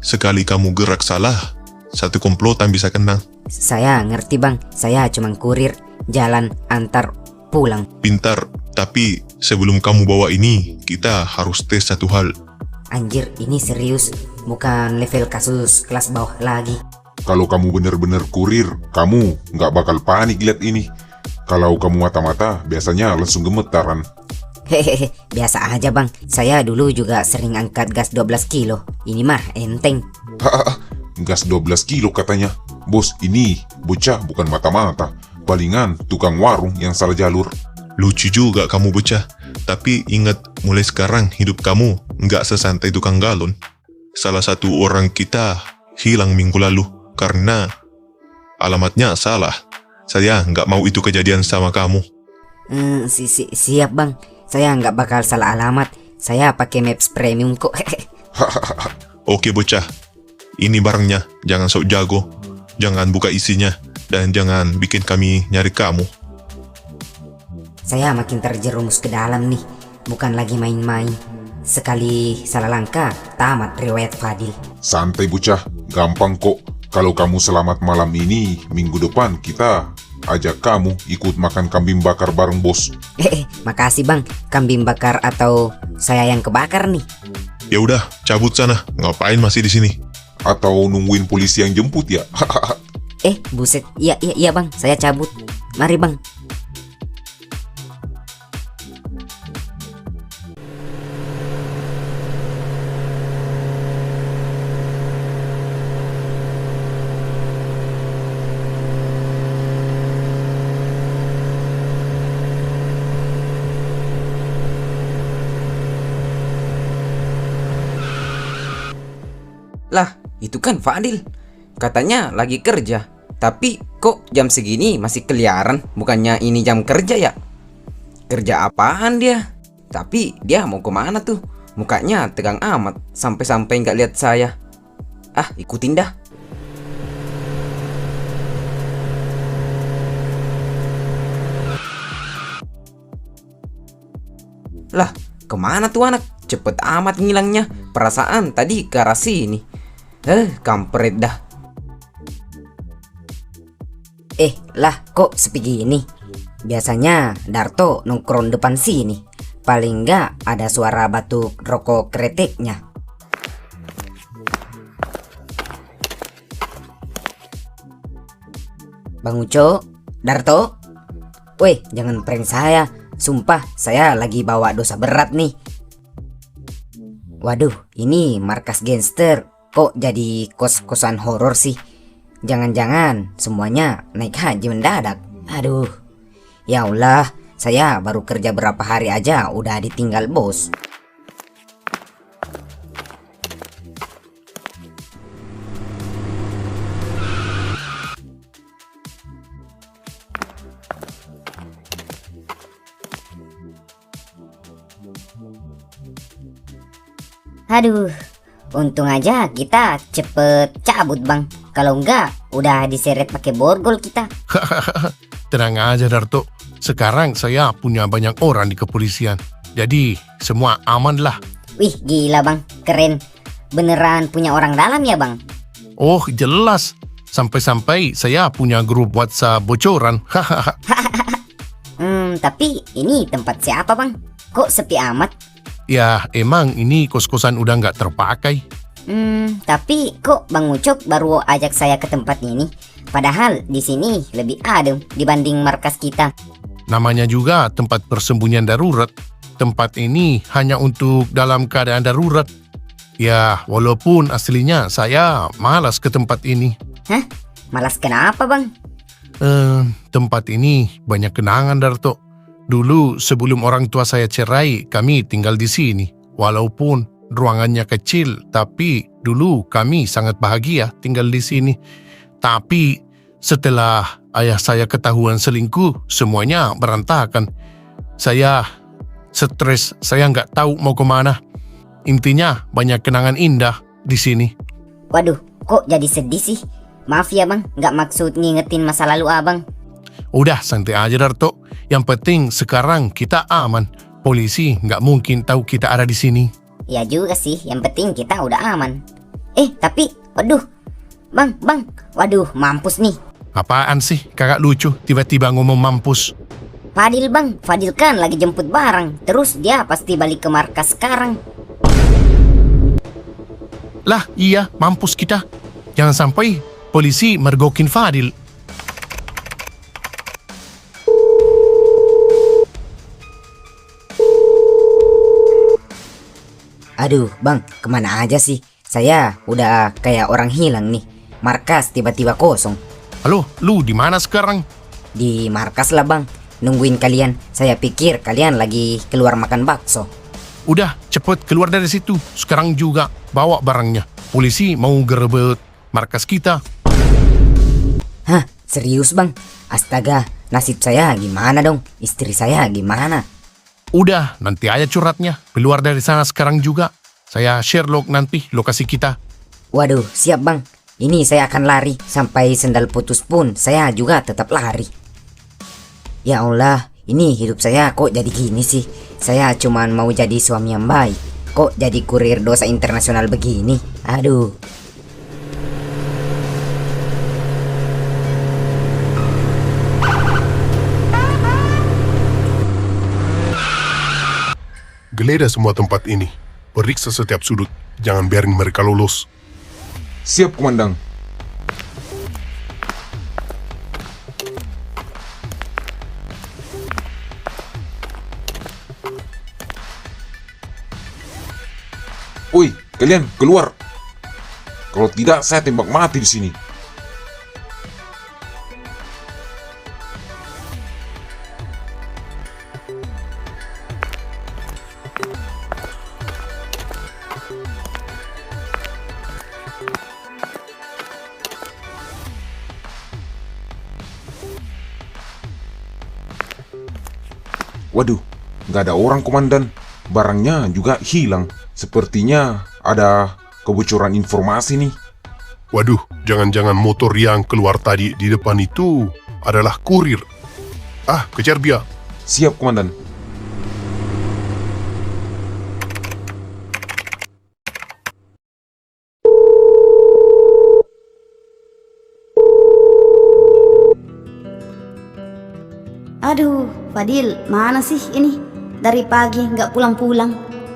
I: Sekali kamu gerak salah, satu komplotan bisa kena.
C: Saya ngerti bang, saya cuma kurir jalan antar pulang.
I: Pintar, tapi sebelum kamu bawa ini, kita harus tes satu hal.
C: Anjir, ini serius, bukan level kasus kelas bawah lagi.
G: Kalau kamu bener-bener kurir, kamu nggak bakal panik lihat ini. Kalau kamu mata-mata, biasanya langsung gemetaran.
C: Hehehe, biasa aja bang. Saya dulu juga sering angkat gas 12 kilo. Ini mah enteng.
G: Gas 12 kilo katanya. Bos, ini bocah bukan mata-mata. Palingan tukang warung yang salah jalur.
I: Lucu juga kamu bocah. Tapi ingat, mulai sekarang hidup kamu nggak sesantai tukang galon. Salah satu orang kita hilang minggu lalu karena alamatnya salah. Saya nggak mau itu kejadian sama kamu.
C: Siap bang. Saya nggak bakal salah alamat. Saya pakai Maps Premium kok.
I: Oke bocah, ini barangnya. Jangan sok jago. Jangan buka isinya. Dan jangan bikin kami nyari kamu.
C: Saya makin terjerumus ke dalam nih. Bukan lagi main-main. Sekali salah langkah, tamat riwayat Fadil.
G: Santai bocah, gampang kok. Kalau kamu selamat malam ini, minggu depan kita ajak kamu ikut makan kambing bakar bareng bos.
C: Makasih bang, kambing bakar atau saya yang kebakar nih?
I: Ya udah, cabut sana. Ngapain masih di sini?
G: Atau nungguin polisi yang jemput ya?
C: Buset. Iya bang, saya cabut. Mari bang.
A: Lah, itu kan Fadil. Katanya lagi kerja. Tapi kok jam segini masih keliaran? Bukannya ini jam kerja ya? Kerja apaan dia? Tapi dia mau kemana tuh? Mukanya tegang amat. Sampai-sampai nggak lihat saya. Ah, ikutin dah. Lah, kemana tuh anak? Cepet amat ngilangnya. Perasaan tadi ke arah sini. Kampret dah.
C: Lah kok sepi gini? Biasanya Darto nongkrong depan sini. Paling nggak ada suara batuk rokok kreteknya. Bang Uco, Darto. Weh, jangan prank saya. Sumpah, saya lagi bawa dosa berat nih. Waduh, ini markas gangster. Kok jadi kos-kosan horor sih? Jangan-jangan semuanya naik haji mendadak. Aduh, ya Allah, saya baru kerja berapa hari aja udah ditinggal bos.
E: Aduh, untung aja kita cepet cabut bang. Kalau enggak, udah diseret pakai borgol kita.
B: Tenang aja Darto. Sekarang saya punya banyak orang di kepolisian. Jadi semua aman lah.
E: Wih, gila bang, keren. Beneran punya orang dalam ya bang?
B: Oh jelas. Sampai-sampai saya punya grup WhatsApp bocoran.
E: Tapi ini tempat siapa bang? Kok sepi amat?
B: Ya, emang ini kos-kosan udah nggak terpakai.
E: Tapi kok Bang Ucok baru ajak saya ke tempat ini? Padahal di sini lebih adem dibanding markas kita.
B: Namanya juga tempat persembunyian darurat. Tempat ini hanya untuk dalam keadaan darurat. Ya, walaupun aslinya saya malas ke tempat ini.
E: Hah? Malas kenapa bang?
B: Tempat ini banyak kenangan, Darto. Dulu sebelum orang tua saya cerai, kami tinggal di sini. Walaupun ruangannya kecil, tapi dulu kami sangat bahagia tinggal di sini. Tapi setelah ayah saya ketahuan selingkuh, semuanya berantakan. Saya stres, saya nggak tahu mau kemana. Intinya banyak kenangan indah di sini.
E: Waduh, kok jadi sedih sih? Maaf ya bang, nggak maksud ngingetin masa lalu abang.
B: Udah santai aja, Darto. Yang penting sekarang kita aman. Polisi nggak mungkin tahu kita ada di sini.
E: Ya juga sih, yang penting kita udah aman. Tapi, waduh, bang, waduh, mampus nih.
B: Apaan sih, kakak lucu tiba-tiba ngomong mampus.
E: Fadil bang, Fadil kan lagi jemput barang. Terus dia pasti balik ke markas sekarang.
B: Lah iya, mampus kita. Jangan sampai polisi mergokin Fadil.
C: Aduh bang, kemana aja sih? Saya udah kayak orang hilang nih. Markas tiba-tiba kosong.
B: Halo, lu di mana sekarang?
C: Di markas lah bang, nungguin kalian. Saya pikir kalian lagi keluar makan bakso.
B: Udah, cepet keluar dari situ. Sekarang juga bawa barangnya. Polisi mau gerebek markas kita.
C: Hah, serius bang? Astaga, nasib saya gimana dong? Istri saya gimana?
B: Udah, nanti aja curhatnya. Keluar dari sana sekarang juga. Saya Sherlock nanti lokasi kita.
C: Waduh, siap bang. Ini saya akan lari. Sampai sendal putus pun saya juga tetap lari. Ya Allah, ini hidup saya kok jadi gini sih? Saya cuman mau jadi suami yang baik. Kok jadi kurir dosa internasional begini? Aduh.
B: Geledah semua tempat ini. Periksa setiap sudut. Jangan biarin mereka lolos.
G: Siap, Komandan. Woi, kalian keluar. Kalau tidak, saya tembak mati di sini. Waduh, nggak ada orang, Komandan. Barangnya juga hilang. Sepertinya ada kebocoran informasi nih.
B: Waduh, jangan-jangan motor yang keluar tadi di depan itu adalah kurir. Ah, kejar dia.
G: Siap, Komandan.
F: Aduh, Fadil, mana sih ini? Dari pagi nggak pulang-pulang.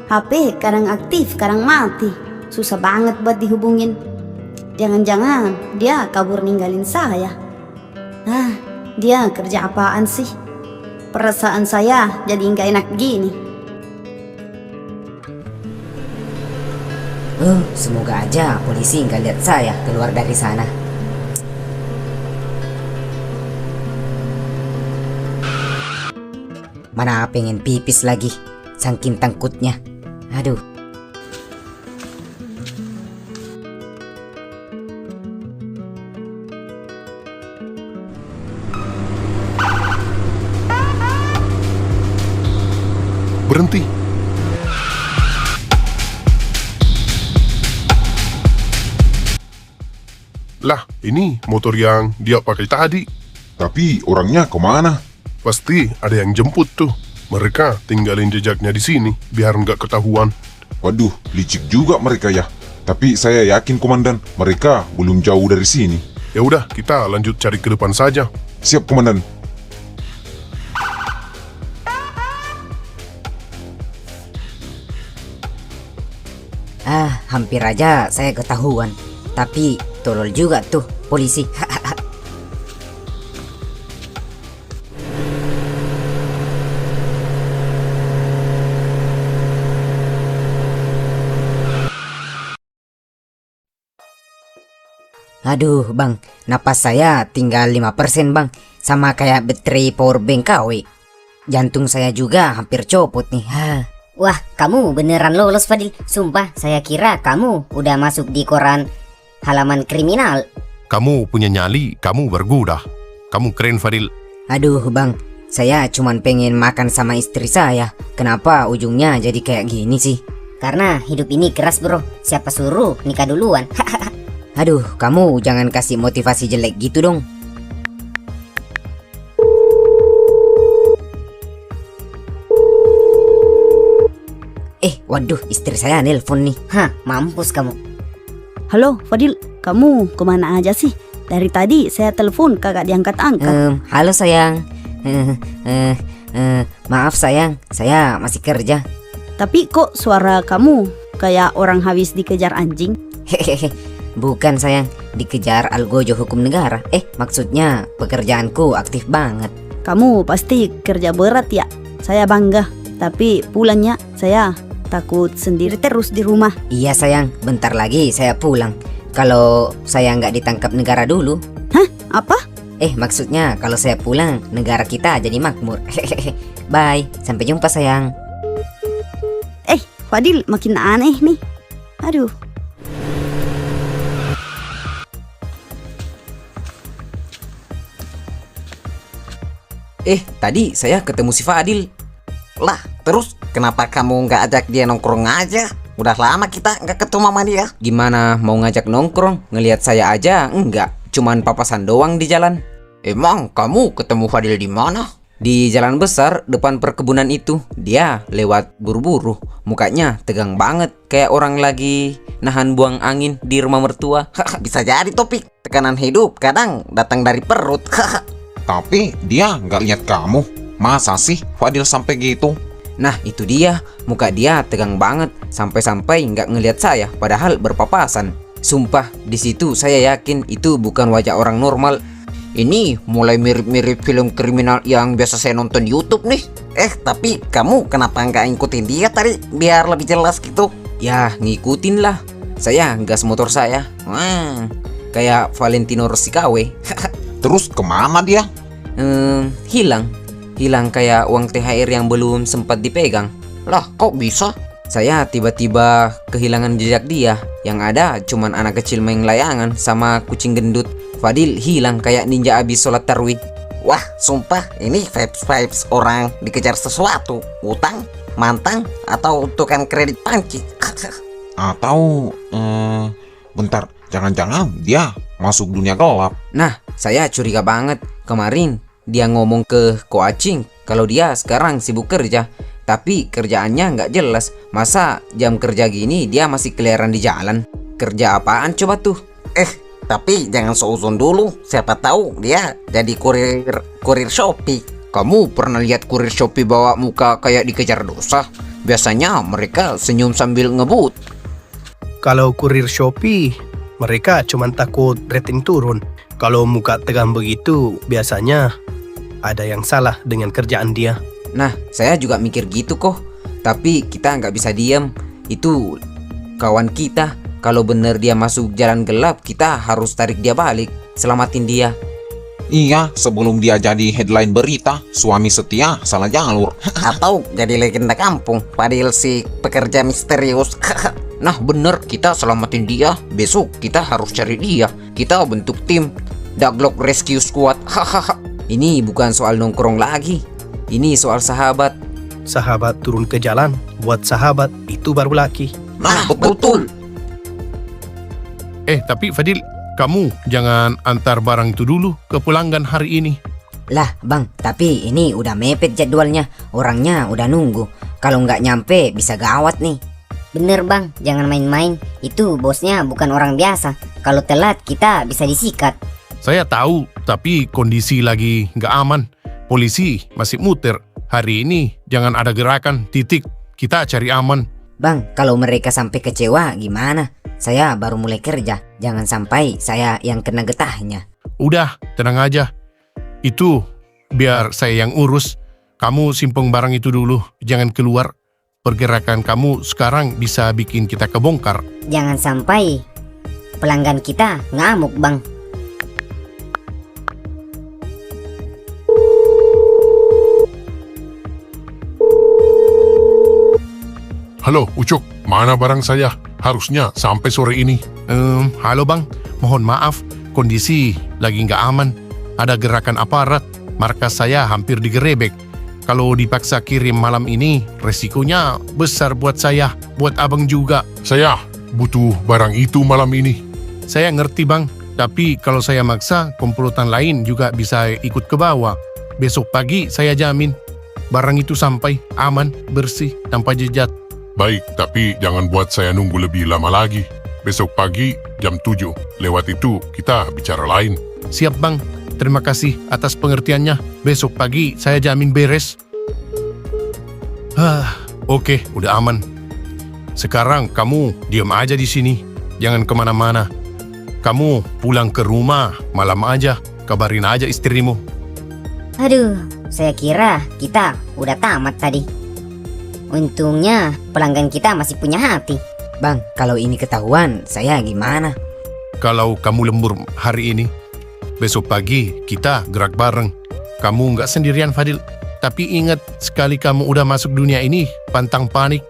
F: HP kadang aktif, kadang mati. Susah banget buat dihubungin. Jangan-jangan dia kabur ninggalin saya. Dia kerja apaan sih? Perasaan saya jadi nggak enak gini.
C: Semoga aja polisi nggak lihat saya keluar dari sana. Mana pengen pipis lagi, saking tangkutnya. Aduh.
B: Berhenti. Lah, ini motor yang dia pakai tadi.
G: Tapi orangnya kemana?
B: Pasti ada yang jemput tuh. Mereka tinggalin jejaknya di sini biar nggak ketahuan.
G: Waduh, licik juga mereka ya. Tapi saya yakin, Komandan, mereka belum jauh dari sini.
B: Ya udah, kita lanjut cari ke depan saja.
G: Siap, Komandan.
C: Hampir aja saya ketahuan. Tapi tolol juga tuh polisi. Aduh bang, napas saya tinggal 5% bang. Sama kayak baterai power bank KW. Jantung saya juga hampir copot nih.
E: Wah, kamu beneran lolos Fadil. Sumpah, saya kira kamu udah masuk di koran halaman kriminal.
B: Kamu punya nyali, kamu berguna. Kamu keren Fadil.
C: Aduh bang, saya cuman pengen makan sama istri saya. Kenapa ujungnya jadi kayak gini sih?
E: Karena hidup ini keras bro. Siapa suruh nikah duluan?
C: Aduh, kamu jangan kasih motivasi jelek gitu dong. Waduh, istri saya nelpon nih.
E: Mampus kamu.
F: Halo Fadil, kamu kemana aja sih? Dari tadi saya telepon kagak diangkat-angkat.
C: Halo sayang. Maaf sayang, saya masih kerja.
F: Tapi kok suara kamu kayak orang habis dikejar anjing?
C: Hehehe, bukan sayang, dikejar algojo hukum negara. Maksudnya pekerjaanku aktif banget.
F: Kamu pasti kerja berat ya? Saya bangga. Tapi pulangnya saya takut sendiri terus di rumah.
C: Iya sayang, bentar lagi saya pulang. Kalau saya nggak ditangkap negara dulu.
F: Apa?
C: Maksudnya kalau saya pulang, negara kita jadi makmur. Bye, sampai jumpa sayang.
F: Fadil makin aneh nih. Aduh.
A: Tadi saya ketemu si Fadil. Lah, terus kenapa kamu nggak ajak dia nongkrong aja? Udah lama kita nggak ketemu sama dia. Gimana mau ngajak nongkrong? Ngelihat saya aja enggak, cuman papasan doang di jalan. Emang kamu ketemu Fadil di mana? Di jalan besar depan perkebunan itu. Dia lewat buru-buru. Mukanya tegang banget, kayak orang lagi nahan buang angin di rumah mertua. Bisa jadi topik. Tekanan hidup kadang datang dari perut.
H: Tapi dia nggak lihat kamu. Masa sih Fadil sampai gitu?
A: Nah itu dia, muka dia tegang banget sampai-sampai nggak ngelihat saya padahal berpapasan. Sumpah di situ saya yakin itu bukan wajah orang normal. Ini mulai mirip-mirip film kriminal yang biasa saya nonton di YouTube nih. Tapi kamu kenapa nggak ngikutin dia tadi biar lebih jelas gitu? Ya ngikutin lah. Saya gas motor saya. Kayak Valentino Rossi KW.
H: Terus kemana dia?
A: Hilang kayak uang THR yang belum sempat dipegang.
H: Lah kok bisa?
A: Saya tiba-tiba kehilangan jejak dia. Yang ada cuman anak kecil main layangan sama kucing gendut. Fadil hilang kayak ninja abis sholat tarwih. Wah sumpah ini vibes orang dikejar sesuatu. Utang, mantang, atau tukang kredit panci.
H: Atau bentar, jangan-jangan dia masuk dunia gelap.
A: Nah saya curiga banget. Kemarin dia ngomong ke Ko Acing kalau dia sekarang sibuk kerja, tapi kerjaannya nggak jelas. Masa jam kerja gini dia masih keliaran di jalan? Kerja apaan coba tuh?
J: Tapi jangan seuzon dulu, siapa tahu dia jadi kurir Shopee.
A: Kamu pernah lihat kurir Shopee bawa muka kayak dikejar dosa? Biasanya mereka senyum sambil ngebut.
K: Kalau kurir Shopee, mereka cuma takut rating turun. Kalau muka tegang begitu, biasanya ada yang salah dengan kerjaan dia.
A: Nah, saya juga mikir gitu kok. Tapi kita nggak bisa diam. Itu kawan kita. Kalau bener dia masuk jalan gelap, kita harus tarik dia balik, selamatin dia.
H: Iya, sebelum dia jadi headline berita, suami setia salah jalur.
J: Atau jadi legenda kampung, Fadil si pekerja misterius.
A: Nah bener, kita selamatin dia. Besok kita harus cari dia. Kita bentuk tim Daglok Rescue Squad. Ini bukan soal nongkrong lagi. Ini soal sahabat.
K: Sahabat turun ke jalan, buat sahabat itu baru laki.
H: Nah, betul.
B: Tapi Fadil, kamu jangan antar barang itu dulu ke pelanggan hari ini.
C: Lah bang, tapi ini udah mepet jadwalnya. Orangnya udah nunggu. Kalau nggak nyampe bisa gawat nih.
E: Bener bang, jangan main-main. Itu bosnya bukan orang biasa. Kalau telat kita bisa disikat.
B: Saya tahu, tapi kondisi lagi nggak aman. Polisi masih muter. Hari ini jangan ada gerakan, titik. Kita cari aman.
C: Bang, kalau mereka sampai kecewa gimana? Saya baru mulai kerja, jangan sampai saya yang kena getahnya.
B: Udah, tenang aja. Itu biar saya yang urus. Kamu simpang barang itu dulu, jangan keluar. Pergerakan kamu sekarang bisa bikin kita kebongkar.
E: Jangan sampai pelanggan kita ngamuk, Bang.
G: Halo, Ucok. Mana barang saya? Harusnya sampai sore ini.
B: Halo bang, mohon maaf, kondisi lagi nggak aman. Ada gerakan aparat, markas saya hampir digerebek. Kalau dipaksa kirim malam ini, resikonya besar buat saya, buat abang juga.
G: Saya butuh barang itu malam ini.
B: Saya ngerti bang, tapi kalau saya maksa, komplotan lain juga bisa ikut ke bawah. Besok pagi saya jamin, barang itu sampai aman, bersih, tanpa jejak.
G: Baik, tapi jangan buat saya nunggu lebih lama lagi. Besok pagi jam 7. Lewat itu kita bicara lain.
B: Siap bang, terima kasih atas pengertiannya. Besok pagi saya jamin beres. Oke, udah aman. Sekarang kamu diam aja di sini. Jangan kemana-mana. Kamu pulang ke rumah malam aja. Kabarin aja istrimu.
E: Aduh, saya kira kita udah tamat tadi. Untungnya pelanggan kita masih punya hati.
C: Bang, kalau ini ketahuan, saya gimana?
B: Kalau kamu lembur hari ini, besok pagi kita gerak bareng. Kamu nggak sendirian Fadil. Tapi ingat, sekali kamu udah masuk dunia ini, pantang panik.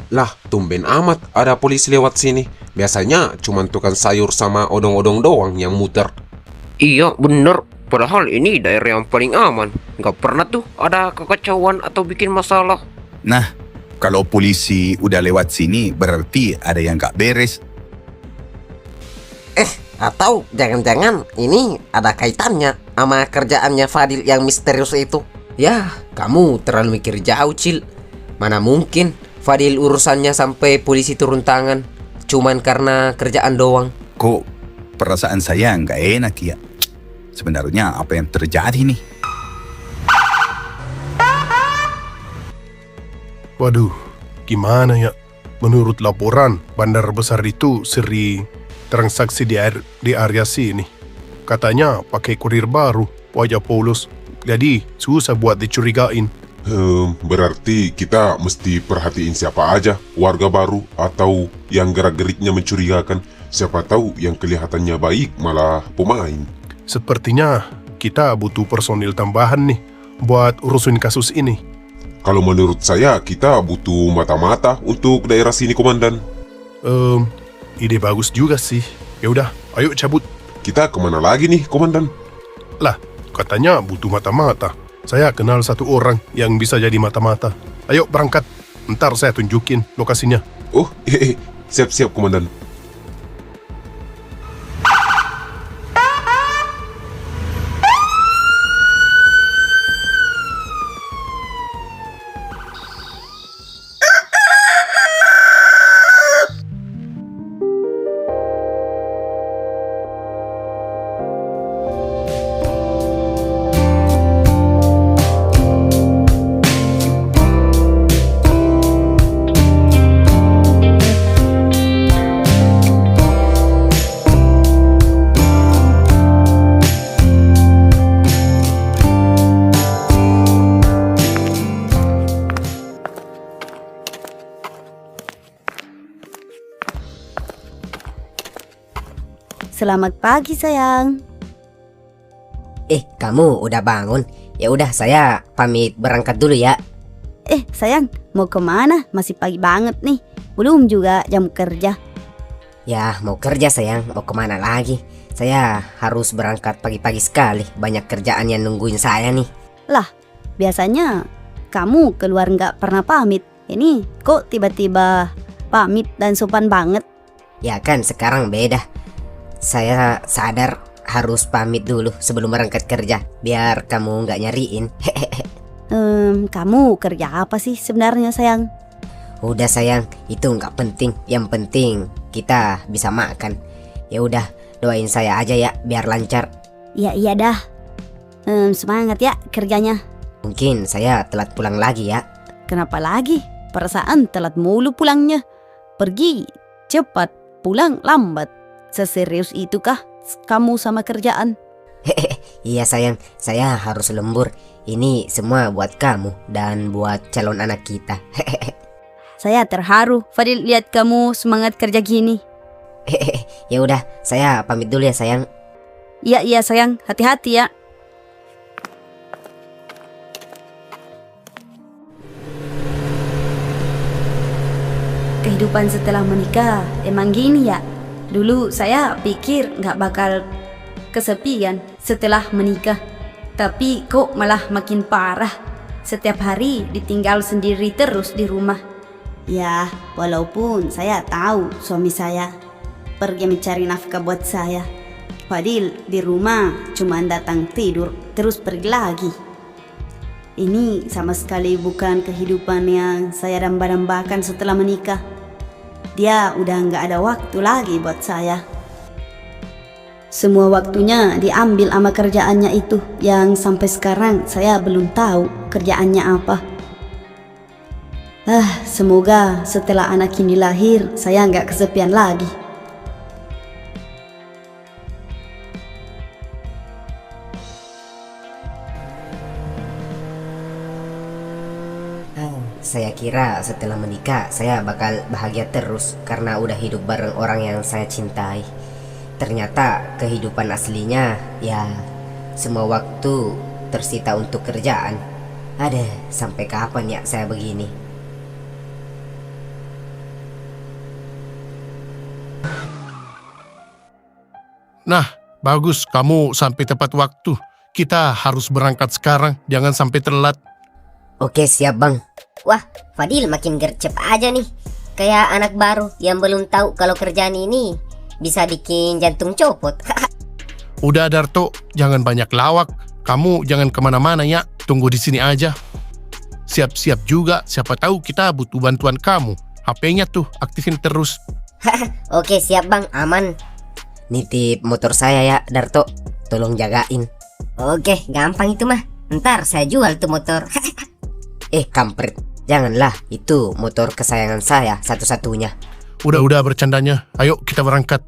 H: Lah, tumben amat ada polisi lewat sini. Biasanya cuma tukang sayur sama odong-odong doang yang muter.
L: Iya, bener. Padahal ini daerah yang paling aman. Nggak pernah tuh ada kekacauan atau bikin masalah.
D: Nah, kalau polisi udah lewat sini berarti ada yang gak beres.
J: Atau jangan-jangan ini ada kaitannya sama kerjaannya Fadil yang misterius itu.
A: Ya, kamu terlalu mikir jauh, Cil. Mana mungkin Fadil urusannya sampai polisi turun tangan cuman karena kerjaan doang.
D: Kok perasaan saya nggak enak ya? Sebenarnya apa yang terjadi nih?
B: Waduh, gimana ya? Menurut laporan, bandar besar itu seri transaksi di area sini. Katanya pakai kurir baru, wajah polos. Jadi susah buat dicurigain.
G: Berarti kita mesti perhatiin siapa aja, warga baru atau yang gerak-geriknya mencurigakan. Siapa tahu yang kelihatannya baik malah pemain.
B: Sepertinya kita butuh personil tambahan nih buat urusin kasus ini.
G: Kalau menurut saya kita butuh mata-mata untuk daerah sini, Komandan.
B: Ide bagus juga sih. Ya udah, ayo cabut.
G: Kita kemana lagi nih, Komandan?
B: Lah, katanya butuh mata-mata. Saya kenal satu orang yang bisa jadi mata-mata. Ayo berangkat, ntar saya tunjukin lokasinya.
G: Oh, siap-siap, Komandan.
F: Selamat pagi sayang.
C: Kamu udah bangun? Ya udah, saya pamit berangkat dulu ya.
F: Sayang, mau kemana? Masih pagi banget nih. Belum juga jam kerja.
C: Ya, mau kerja sayang, mau kemana lagi? Saya harus berangkat pagi-pagi sekali. Banyak kerjaan yang nungguin saya nih.
F: Lah, biasanya kamu keluar nggak pernah pamit. Ini kok tiba-tiba pamit dan sopan banget?
C: Ya kan, sekarang beda. Saya sadar harus pamit dulu sebelum berangkat kerja, biar kamu nggak nyariin.
F: Kamu kerja apa sih sebenarnya sayang?
C: Udah sayang, itu nggak penting. Yang penting kita bisa makan. Ya udah, doain saya aja ya biar lancar.
F: Iya dah. Semangat ya kerjanya.
C: Mungkin saya telat pulang lagi ya.
F: Kenapa lagi? Perasaan telat mulu pulangnya. Pergi cepat, pulang lambat. Seserius itukah kamu sama kerjaan?
C: Iya sayang, saya harus lembur. Ini semua buat kamu dan buat calon anak kita.
F: Saya terharu, Fadil, lihat kamu semangat kerja gini.
C: Ya udah, saya pamit dulu ya sayang.
F: Iya sayang, hati-hati ya. Kehidupan setelah menikah emang gini ya. Dulu saya pikir nggak bakal kesepian setelah menikah. Tapi kok malah makin parah. Setiap hari ditinggal sendiri terus di rumah. Ya, walaupun saya tahu suami saya pergi mencari nafkah buat saya. Fadil di rumah cuma datang tidur, terus pergi lagi. Ini sama sekali bukan kehidupan yang saya damba-dambakan setelah menikah. Dia udah nggak ada waktu lagi buat saya. Semua waktunya diambil sama kerjaannya itu, yang sampai sekarang saya belum tahu kerjaannya apa. Semoga setelah anak ini lahir, saya nggak kesepian lagi.
C: Saya kira setelah menikah saya bakal bahagia terus karena udah hidup bareng orang yang saya cintai. Ternyata kehidupan aslinya ya semua waktu tersita untuk kerjaan. Sampai kapan ya saya begini?
B: Nah, bagus kamu sampai tepat waktu. Kita harus berangkat sekarang, jangan sampai telat.
C: Oke, siap bang.
E: Wah, Fadil makin gercep aja nih. Kayak anak baru yang belum tahu kalau kerjaan ini bisa bikin jantung copot.
B: Udah Darto, jangan banyak lawak. Kamu jangan kemana-mana ya, tunggu di sini aja. Siap-siap juga, siapa tahu kita butuh bantuan kamu. HP-nya tuh aktifin terus.
E: Oke, siap bang, aman.
C: Nitip motor saya ya Darto, tolong jagain.
E: Oke, gampang itu mah. Ntar saya jual tuh motor.
C: Kampret, janganlah, itu motor kesayangan saya satu-satunya.
B: Udah bercandanya, ayo kita berangkat.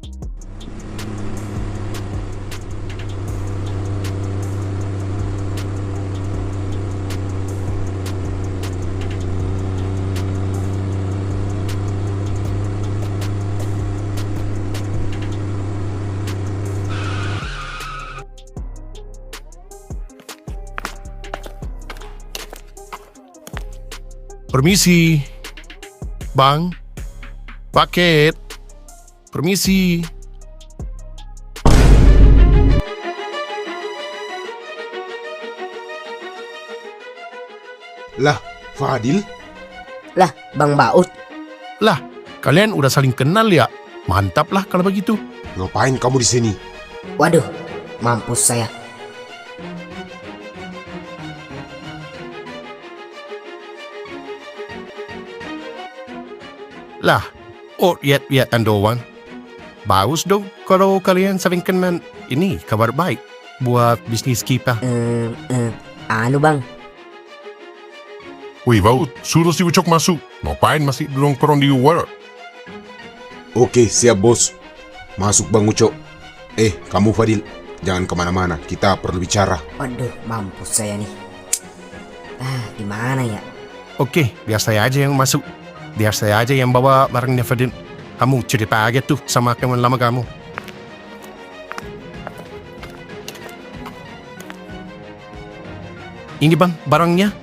B: Permisi, Bang. Paket. Permisi.
G: Lah, Fadil?
C: Lah, Bang Baut.
B: Lah, kalian udah saling kenal ya? Mantap lah kalau begitu.
G: Ngapain kamu di sini?
C: Waduh, mampus saya.
B: Lah, lihat Andowan. Bagus dong kalau kalian saling kenal. Ini kabar baik buat bisnis kita.
C: Bang.
G: Wih, Baut, suruh si Ucok masuk. Ngapain masih nongkrong di luar? Oke, siap bos. Masuk Bang Ucok. Kamu Fadil, jangan kemana-mana. Kita perlu bicara.
C: Waduh, mampus saya nih. Gimana ya?
B: Oke, biar saya aja yang masuk. Biar saya aja yang bawa barangnya Fadil. Kamu cerita aja tuh sama teman lama kamu. Ini bang, barangnya.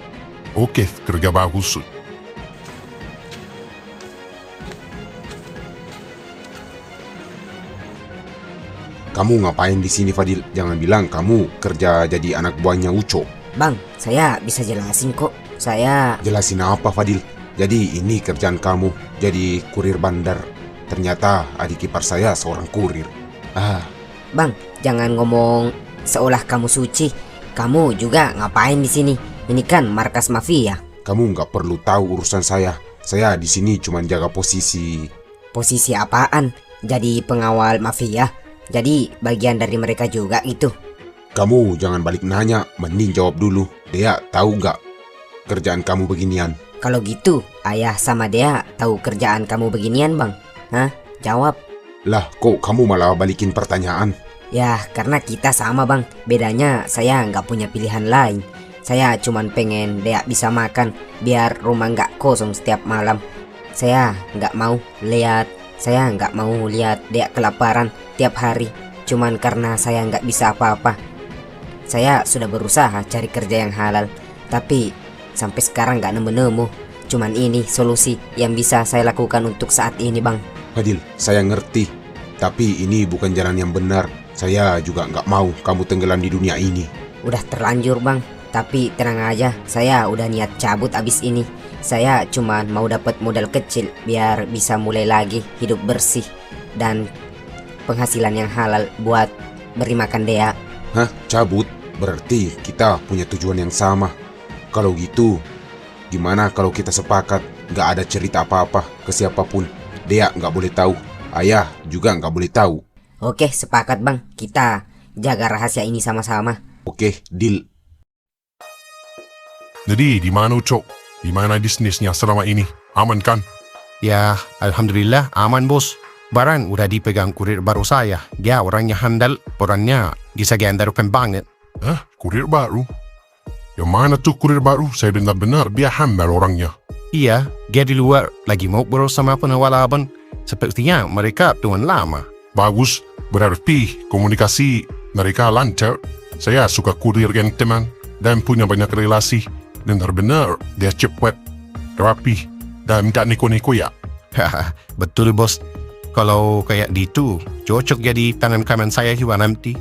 G: Oke, kerja bagus. Kamu ngapain di sini Fadil? Jangan bilang kamu kerja jadi anak buahnya Ucok.
C: Bang, saya bisa jelasin kok.
G: Jelasin apa Fadil? Jadi ini kerjaan kamu, jadi kurir bandar. Ternyata adik ipar saya seorang kurir.
C: Bang, jangan ngomong seolah kamu suci. Kamu juga ngapain di sini? Ini kan markas mafia.
G: Kamu nggak perlu tahu urusan saya. Saya di sini cuma jaga posisi.
C: Posisi apaan? Jadi pengawal mafia? Jadi bagian dari mereka juga itu?
G: Kamu jangan balik nanya, mending jawab dulu. Dea tahu nggak kerjaan kamu beginian?
C: Kalau gitu, ayah sama Dea tahu kerjaan kamu beginian, Bang? Hah? Jawab.
G: Lah, kok kamu malah balikin pertanyaan?
C: Ya, karena kita sama, Bang. Bedanya saya nggak punya pilihan lain. Saya cuman pengen Dea bisa makan biar rumah nggak kosong setiap malam. Saya nggak mau lihat Dea kelaparan tiap hari. Cuman karena saya nggak bisa apa-apa. Saya sudah berusaha cari kerja yang halal, tapi sampai sekarang nggak nemu-nemu. Cuman ini solusi yang bisa saya lakukan untuk saat ini, Bang.
G: Fadil, saya ngerti. Tapi ini bukan jalan yang benar. Saya juga nggak mau kamu tenggelam di dunia ini.
C: Udah terlanjur, Bang. Tapi tenang aja, saya udah niat cabut abis ini. Saya cuman mau dapat modal kecil biar bisa mulai lagi hidup bersih dan penghasilan yang halal buat beri makan Dea.
G: Hah? Cabut? Berarti kita punya tujuan yang sama. Kalau gitu, gimana kalau kita sepakat nggak ada cerita apa-apa ke siapapun? Dea nggak boleh tahu, ayah juga nggak boleh tahu.
C: Oke, sepakat, Bang. Kita jaga rahasia ini sama-sama.
G: Oke, deal.
B: Jadi di mana Ucok? Di mana bisnisnya selama ini? Aman kan? Ya, alhamdulillah aman bos. Barang udah dipegang kurir baru saya. Dia orangnya handal, perannya bisa gandarukan banget. Kurir baru? Yang mana tuh kurir baru? Saya benar-benar dia handal orangnya. Iya, dia di luar lagi mau berusaha sama penawar laban. Sepertinya mereka tuan lama. Bagus, berarti komunikasi mereka lancar. Saya suka kurir yang teman dan punya banyak relasi. Benar-benar dia cepat, rapi, dan tak neko-neko ya. Betul bos. Kalau kayak gitu, cocok jadi tangan kanan saya juga nanti.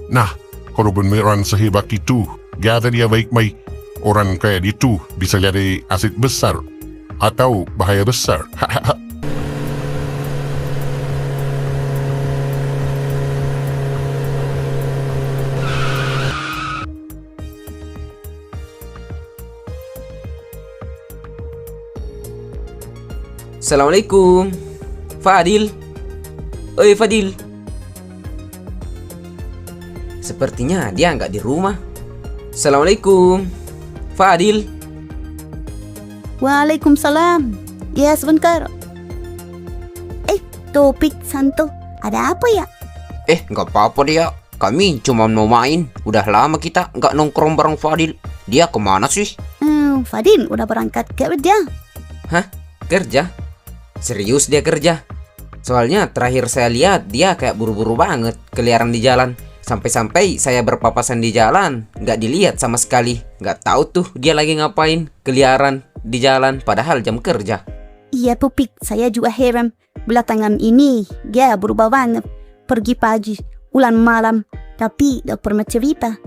B: Nah, kalau beneran sehebat itu, jaga dia baik-baik. Orang kayak itu bisa jadi aset besar atau bahaya besar.
A: Assalamualaikum. Fadil. Oi Fadil. Sepertinya dia nggak di rumah. Assalamualaikum. Fadil.
F: Waalaikumsalam. Ya, sebentar. Topik Santo, ada apa ya?
L: Nggak apa-apa dia. Kami cuma mau main. Udah lama kita nggak nongkrong bareng Fadil. Dia kemana sih?
F: Fadil udah berangkat kerja.
A: Hah? Kerja? Serius dia kerja? Soalnya terakhir saya lihat dia kayak buru-buru banget keliaran di jalan. Sampai-sampai saya berpapasan di jalan, nggak dilihat sama sekali. Nggak tahu tuh dia lagi ngapain keliaran di jalan padahal jam kerja.
F: Iya Topik, saya juga heran. Belakangan ini dia berubah banget. Pergi pagi, pulang malam. Tapi gak pernah cerita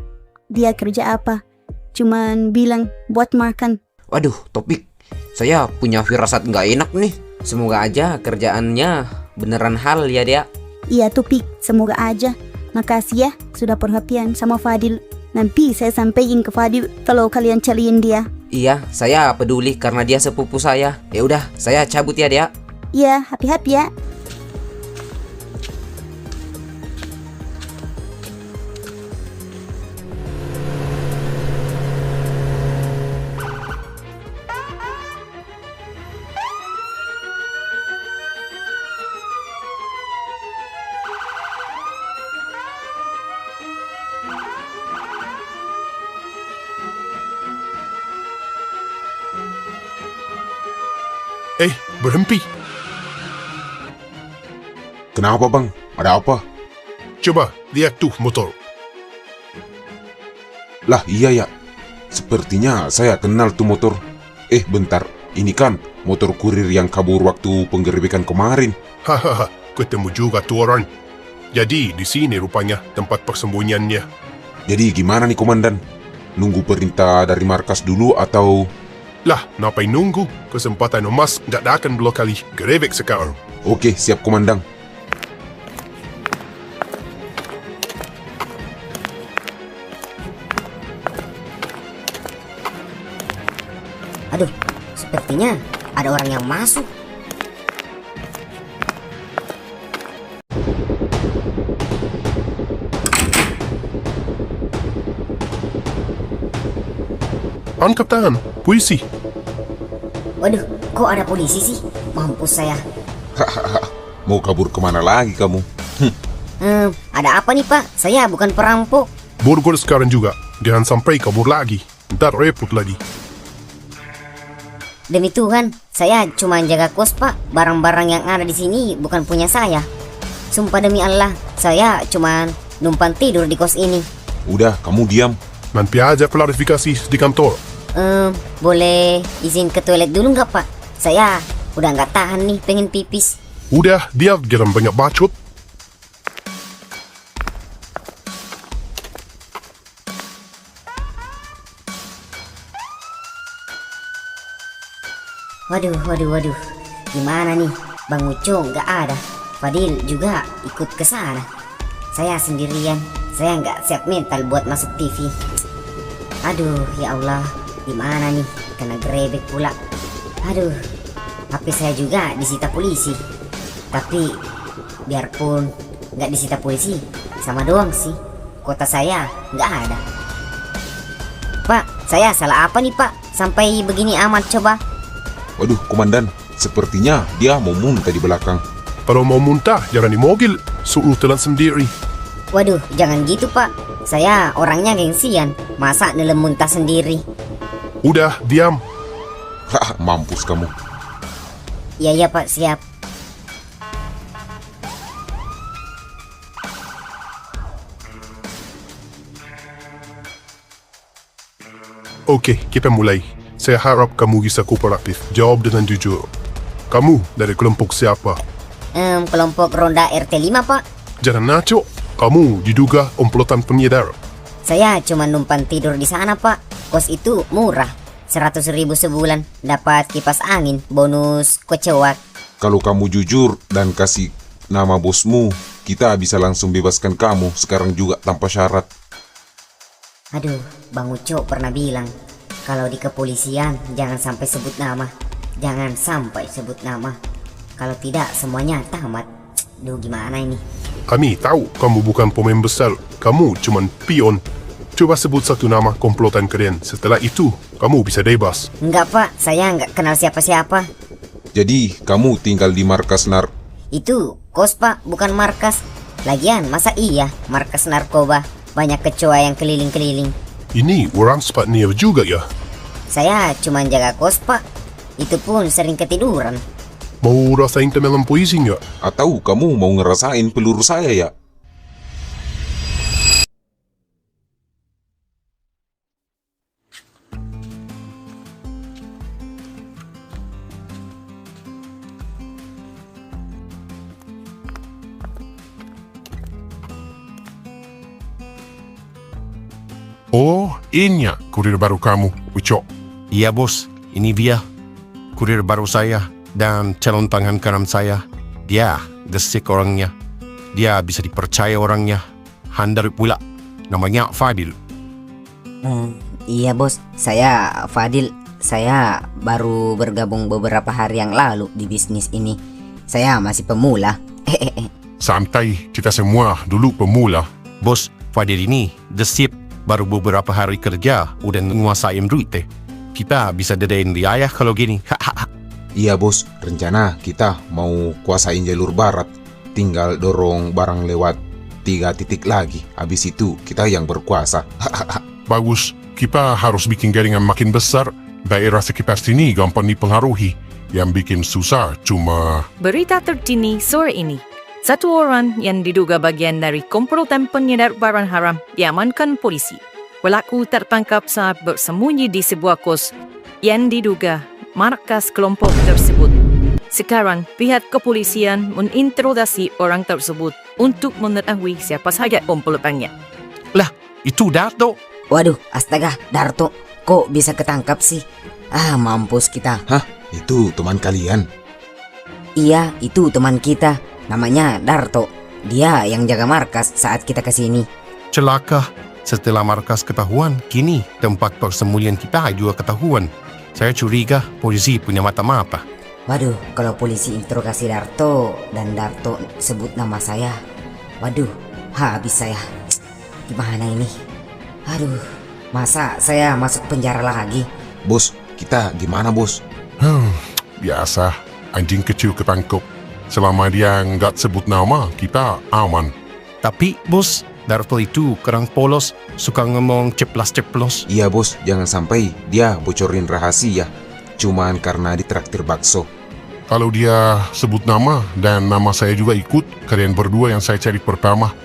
F: dia kerja apa. Cuman bilang buat makan.
L: Waduh, Topik, saya punya firasat nggak enak nih.
A: Semoga aja kerjaannya beneran hal ya dia.
F: Iya Topik, semoga aja. Makasih ya sudah perhatian sama Fadil. Nanti saya sampaikan ke Fadil kalau kalian cariin dia.
A: Iya, saya peduli karena dia sepupu saya. Ya udah, saya cabut ya dia.
F: Iya, happy-happy ya.
B: Berhenti.
G: Kenapa bang? Ada apa?
B: Coba lihat tuh motor.
G: Lah iya ya. Sepertinya saya kenal tuh motor. Bentar. Ini kan motor kurir yang kabur waktu penggerebekan kemarin.
B: Hahaha, ketemu juga tuh orang. Jadi di sini rupanya tempat persembunyiannya.
G: Jadi gimana nih komandan? Nunggu perintah dari markas dulu atau...
B: Lah, ngapain nunggu? Kesempatan emas nggak akan dua kali. Gerebek sekarang.
G: Oke, siap komandan.
C: Aduh, sepertinya ada orang yang masuk.
B: Kapten, polisi.
C: Waduh, kok ada polisi sih? Mampus saya.
G: Mau kabur kemana lagi kamu?
C: Ada apa nih Pak? Saya bukan perampok.
B: Borgol sekarang juga. Jangan sampai kabur lagi. Ntar repot lagi.
C: Demi Tuhan, saya cuma jaga kos Pak. Barang-barang yang ada di sini bukan punya saya. Sumpah demi Allah, saya cuma numpang tidur di kos ini.
G: Udah, kamu diam.
B: Nanti aja klarifikasi di kantor.
C: Boleh izin ke toilet dulu nggak Pak? Saya udah nggak tahan nih, pengen pipis.
B: Udah, dia jangan banyak bacot.
C: Waduh. Gimana nih? Bang Uco nggak ada. Fadil juga ikut ke sana. Saya sendirian. Saya nggak siap mental buat masuk TV. Aduh, ya Allah. Gimana nih? Kena gerebek pula. Aduh, HP saya juga disita polisi. Tapi biarpun nggak disita polisi, sama doang sih. Kota saya nggak ada. Pak, saya salah apa nih Pak? Sampai begini amat coba.
G: Waduh, komandan. Sepertinya dia mau muntah di belakang.
B: Kalau mau muntah, jangan di mobil. Suruh telan sendiri.
C: Waduh, jangan gitu Pak. Saya orangnya gengsian. Masa nelen muntah sendiri?
B: Udah, diam.
G: Mampus kamu.
C: Iya Pak, siap.
B: Oke, kita mulai. Saya harap kamu bisa kooperatif. Jawab dengan jujur. Kamu dari kelompok siapa?
C: Kelompok Ronda RT5 Pak.
B: Jangan ngaco. Kamu diduga komplotan pengedar.
C: Saya cuma numpang tidur di sana Pak. Kos itu murah. 100.000 sebulan. Dapat kipas angin. Bonus kocewak.
G: Kalau kamu jujur dan kasih nama bosmu, kita bisa langsung bebaskan kamu sekarang juga tanpa syarat.
C: Aduh, Bang Uco pernah bilang, kalau di kepolisian jangan sampai sebut nama. Jangan sampai sebut nama. Kalau tidak semuanya tamat. Duh, gimana ini?
B: Kami tahu kamu bukan pemain besar. Kamu cuman pion. Coba sebut satu nama komplotan kalian. Setelah itu, kamu bisa bebas.
C: Enggak Pak, saya nggak kenal siapa-siapa.
G: Jadi, kamu tinggal di markas
C: Itu kos Pak, bukan markas. Lagian, masa iya markas narkoba? Banyak kecoa yang keliling-keliling.
B: Ini orang Spatnia juga ya?
C: Saya cuma jaga kos Pak. Itu pun sering ketiduran.
B: Mau rasain temelan puisi nggak?
G: Atau kamu mau ngerasain peluru saya ya?
B: Oh, ini ya kurir baru kamu, Uco.
K: Iya bos, ini dia. Kurir baru saya dan calon tangan kanan saya. Dia desik orangnya. Dia bisa dipercaya orangnya. Handal pula. Namanya Fadil.
C: Iya bos, saya Fadil. Saya baru bergabung beberapa hari yang lalu di bisnis ini. Saya masih pemula.
B: Santai, kita semua dulu pemula.
K: Bos, Fadil ini desip. Baru beberapa hari kerja, udah nguasain duit teh. Kita bisa dedain di ayah kalau gini.
G: Iya bos, rencana kita mau kuasain jalur barat. Tinggal dorong barang lewat 3 titik lagi. Habis itu kita yang berkuasa.
B: Bagus, kita harus bikin jaringan makin besar. Daerah sekitar sini gampang dipengaruhi. Yang bikin susah cuma...
M: Berita terkini sore ini. Satu orang yang diduga bagian dari komplotan pengedar barang haram diamankan polisi. Pelaku tertangkap saat bersembunyi di sebuah kos yang diduga markas kelompok tersebut. Sekarang, pihak kepolisian menginterogasi orang tersebut untuk mengetahui siapa saja komplotannya.
K: Lah, itu Darto.
C: Waduh, astaga, Darto. Kok bisa ketangkap sih? Mampus kita.
G: Hah? Itu teman kalian?
C: Iya, itu teman kita. Namanya Darto. Dia yang jaga markas saat kita kesini.
K: Celaka. Setelah markas ketahuan, kini tempat persembunyian kita juga ketahuan. Saya curiga polisi punya mata-mata.
C: Waduh, kalau polisi interogasi Darto dan Darto sebut nama saya, waduh, habis saya. Gimana ini? Aduh, masa saya masuk penjara lagi?
H: Bos, kita gimana bos?
B: Biasa, anjing kecil ketangkep. Selama dia nggak sebut nama, kita aman.
K: Tapi bos, Darto itu kurang polos, suka ngomong ceplas-ceplos.
H: Iya bos, jangan sampai dia bocorin rahasia cuman karena ditraktir bakso.
B: Kalau dia sebut nama dan nama saya juga ikut, kalian berdua yang saya cari pertama.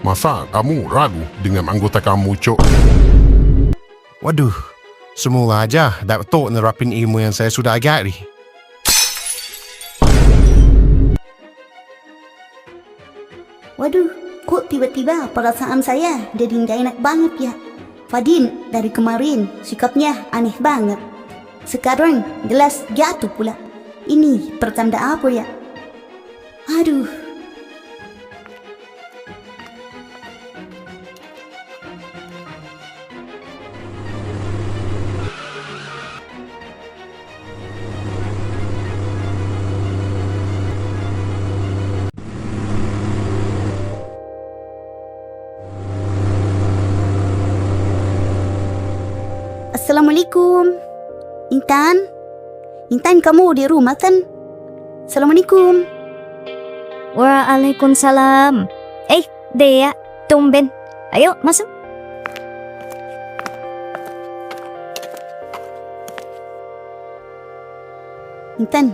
B: Masa kamu ragu dengan anggota kamu, Cok?
K: Waduh, semula aja Darto nerapin ilmu yang saya sudah ajari.
F: Waduh, kok tiba-tiba perasaan saya jadi nggak enak banget ya. Fadil dari kemarin sikapnya aneh banget. Sekarang jelas jatuh pula. Ini pertanda apa ya? Aduh. Assalamualaikum. Intan? Intan, kamu di rumah kan? Assalamualaikum.
N: Waalaikumsalam. Dea, tumben. Ayo, masuk.
F: Intan,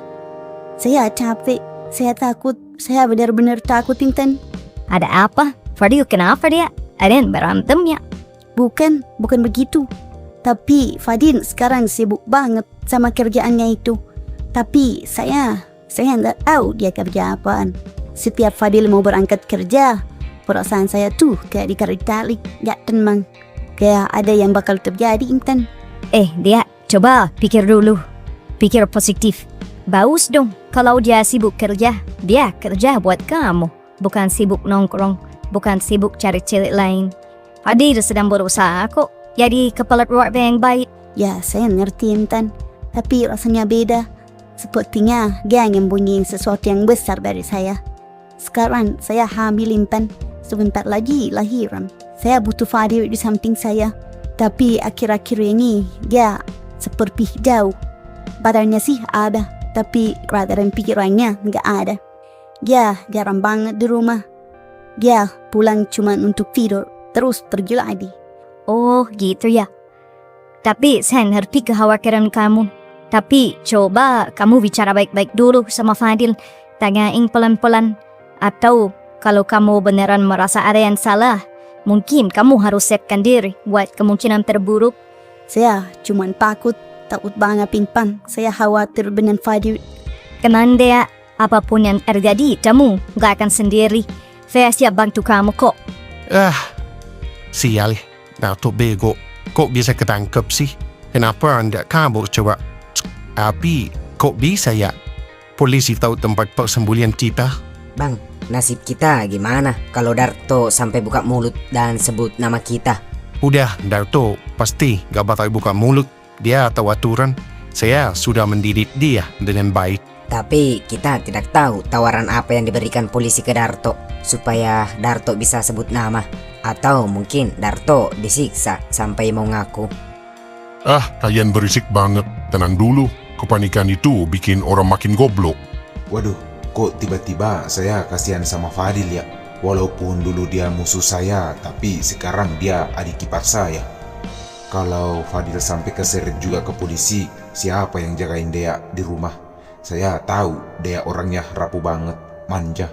F: saya capek. Saya takut. Saya benar-benar takut, Intan.
N: Ada apa? Fadil, kenapa dia? Ada yang berantem ya?
F: Bukan begitu. Tapi Fadil sekarang sibuk banget sama kerjaannya itu. Tapi saya nggak tahu dia kerja apaan. Setiap Fadil mau berangkat kerja, perasaan saya tuh kayak ditarik-tarik, gak tenang. Kayak ada yang bakal terjadi, Intan.
N: Dia, coba pikir dulu. Pikir positif. Bagus dong kalau dia sibuk kerja. Dia kerja buat kamu. Bukan sibuk nongkrong. Bukan sibuk cari cewek lain. Fadil sedang berusaha kok jadi kepala keluarga yang baik.
F: Ya, saya ngerti, Intan. Tapi rasanya beda. Sepertinya dia nyembunyiin sesuatu yang besar dari saya. Sekarang saya hamil, Intan. Sebentar lagi lahiran. Saya butuh Fadil di samping saya. Tapi akhir-akhir ini dia seperti jauh. Badannya sih ada, tapi rasa dan pikirannya nggak ada. Dia jarang banget di rumah. Dia pulang cuma untuk tidur, terus pergi lagi.
N: Oh gitu ya. Tapi saya ngerti kekhawatiran kamu. Tapi coba kamu bicara baik-baik dulu sama Fadil. Tanyain pelan-pelan. Atau kalau kamu beneran merasa ada yang salah, mungkin kamu harus siapkan diri buat kemungkinan terburuk.
F: Saya cuma takut banget, Intan. Saya khawatir dengan Fadil.
N: Tenang Dea, apapun yang terjadi, kamu gak akan sendiri. Saya siap bantu kamu kok.
K: Sial, Darto bego. Kok bisa ketangkep sih? Kenapa anda kabur coba? Tapi kok bisa ya? Polisi tahu tempat persembunyian kita?
C: Bang, nasib kita gimana kalau Darto sampai buka mulut dan sebut nama kita?
K: Udah, Darto pasti gak bakal buka mulut. Dia tahu aturan. Saya sudah mendidik dia dengan baik.
C: Tapi kita tidak tahu tawaran apa yang diberikan polisi ke Darto supaya Darto bisa sebut nama. Atau mungkin Darto disiksa sampai mau ngaku.
B: Kalian berisik banget. Tenang dulu. Kepanikan itu bikin orang makin goblok.
H: Waduh, kok tiba-tiba saya kasihan sama Fadil ya. Walaupun dulu dia musuh saya, tapi sekarang dia adik ipar saya. Kalau Fadil sampai keseret juga ke polisi, siapa yang jagain Dea di rumah? Saya tahu Dea orangnya rapuh banget, manja.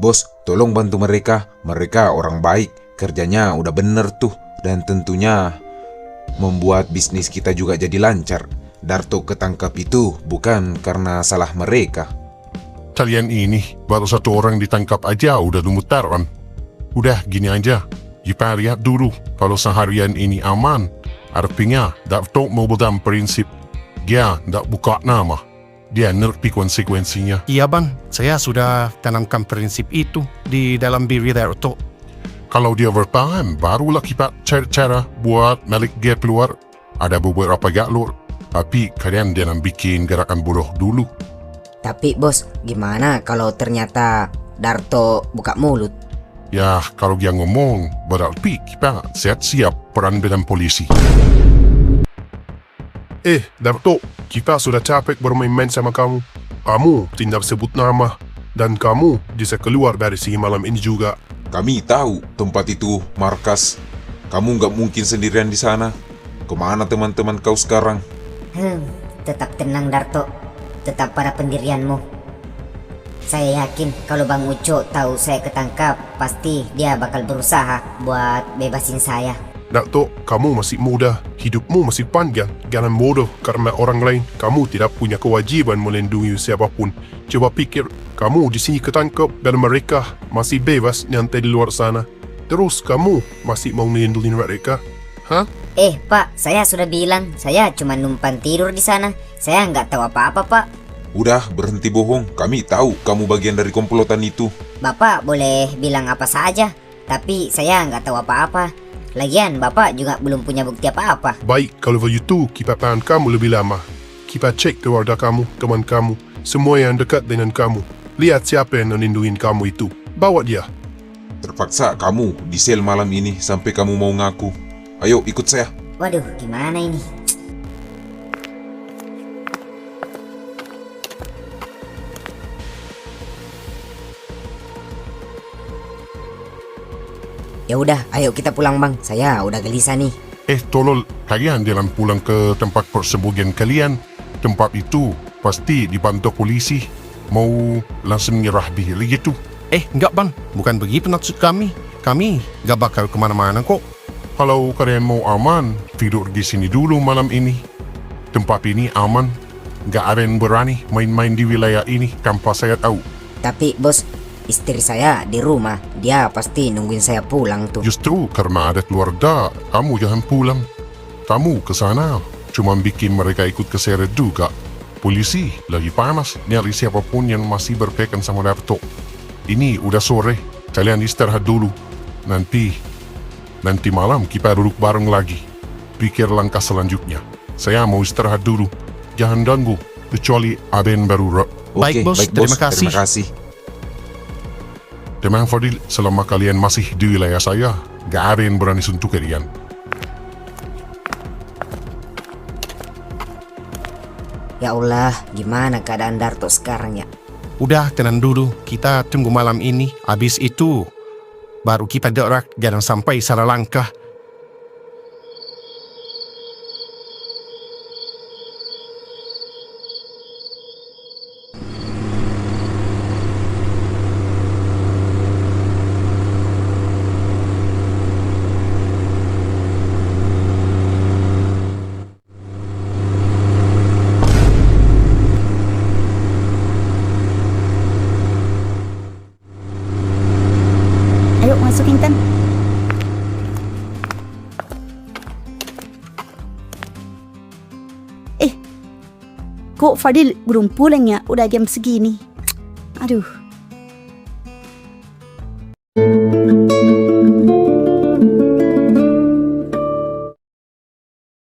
H: Bos, tolong bantu mereka. Mereka orang baik, kerjanya udah bener tuh. Dan tentunya membuat bisnis kita juga jadi lancar. Darto ketangkap itu bukan karena salah mereka.
B: Kalian ini baru satu orang ditangkap aja udah gemetaran. Udah gini aja, kita lihat dulu. Kalau seharian ini aman, artinya Darto mau dalam prinsip. Dia tidak buka nama. Dia ngerti konsekuensinya.
K: Iya bang, saya sudah tanamkan prinsip itu di dalam diri Darto.
B: Kalau dia bertahan, barulah kita cari cara buat balik dia keluar. ada beberapa jalur, tapi kalian jangan bikin gerakan bodoh dulu.
C: Tapi bos, gimana kalau ternyata Darto buka mulut?
B: Ya, kalau dia ngomong, berarti kita siap-siap peran dengan polisi. Darto, kita sudah capek bermain-main sama kamu. Kamu tidak sebut nama, dan kamu bisa keluar dari sini malam ini juga.
G: Kami tahu tempat itu markas. Kamu nggak mungkin sendirian di sana. Kemana teman-teman kau sekarang?
E: Tetap tenang Darto. Tetap pada pendirianmu. Saya yakin kalau Bang Uco tahu saya ketangkap, pasti dia bakal berusaha buat bebasin saya.
B: Darto, kamu masih muda, hidupmu masih panjang. Jangan bodoh karena orang lain. Kamu tidak punya kewajiban melindungi siapapun. Coba pikir, kamu di sini ketangkap dan mereka masih bebas nyantai di luar sana. Terus kamu masih mau melindungi mereka? Hah?
E: Pak, saya sudah bilang, saya cuma numpang tidur di sana. Saya nggak tahu apa-apa, Pak.
G: Udah, berhenti bohong. Kami tahu kamu bagian dari komplotan itu.
E: Bapak boleh bilang apa saja, tapi saya nggak tahu apa-apa. Lagian, Bapak juga belum punya bukti apa-apa.
B: Baik, kalau begitu kita tahan kamu lebih lama. Kita cek keluarga kamu, teman kamu, semua yang dekat dengan kamu. Lihat siapa yang melindungi kamu itu. Bawa dia.
G: Terpaksa kamu di sel malam ini sampai kamu mau ngaku. Ayo ikut saya.
E: Waduh, gimana ini?
C: Ya udah, ayo kita pulang bang. Saya udah gelisah nih.
B: Tolol, kalian jangan pulang ke tempat persembunyian kalian. Tempat itu pasti dibantu polisi. Mau langsung nyerah diri gitu.
K: Enggak bang, bukan begitu maksud kami. Kami gak bakal kemana-mana kok.
B: Kalau kalian mau aman, tidur di sini dulu malam ini. Tempat ini aman. Gak ada yang berani main-main di wilayah ini tanpa saya tahu.
C: Tapi bos, istri saya di rumah. Dia pasti nungguin saya pulang tuh.
B: Justru karena ada keluarga, kamu jangan pulang. Kamu ke sana cuma bikin mereka ikut keseret juga. Polisi lagi panas nyari siapapun yang masih berkaitan sama Darto. Ini udah sore, kalian istirahat dulu. Nanti malam kita duduk bareng lagi. Pikir langkah selanjutnya. Saya mau istirahat dulu. Jangan ganggu, kecuali ada yang baru.
K: Baik bos, terima kasih.
G: Terima kasih.
B: Teman Fadil, selama kalian masih di wilayah saya, gak ada yang berani sentuh kalian.
C: Ya Allah, gimana keadaan Darto sekarang ya?
K: Udah tenang dulu, kita tunggu malam ini. Habis itu baru kita gerak, jangan sampai salah langkah.
F: Ayo masuk Intan. Kok Fadil belum pulang ya? Udah jam segini. Aduh.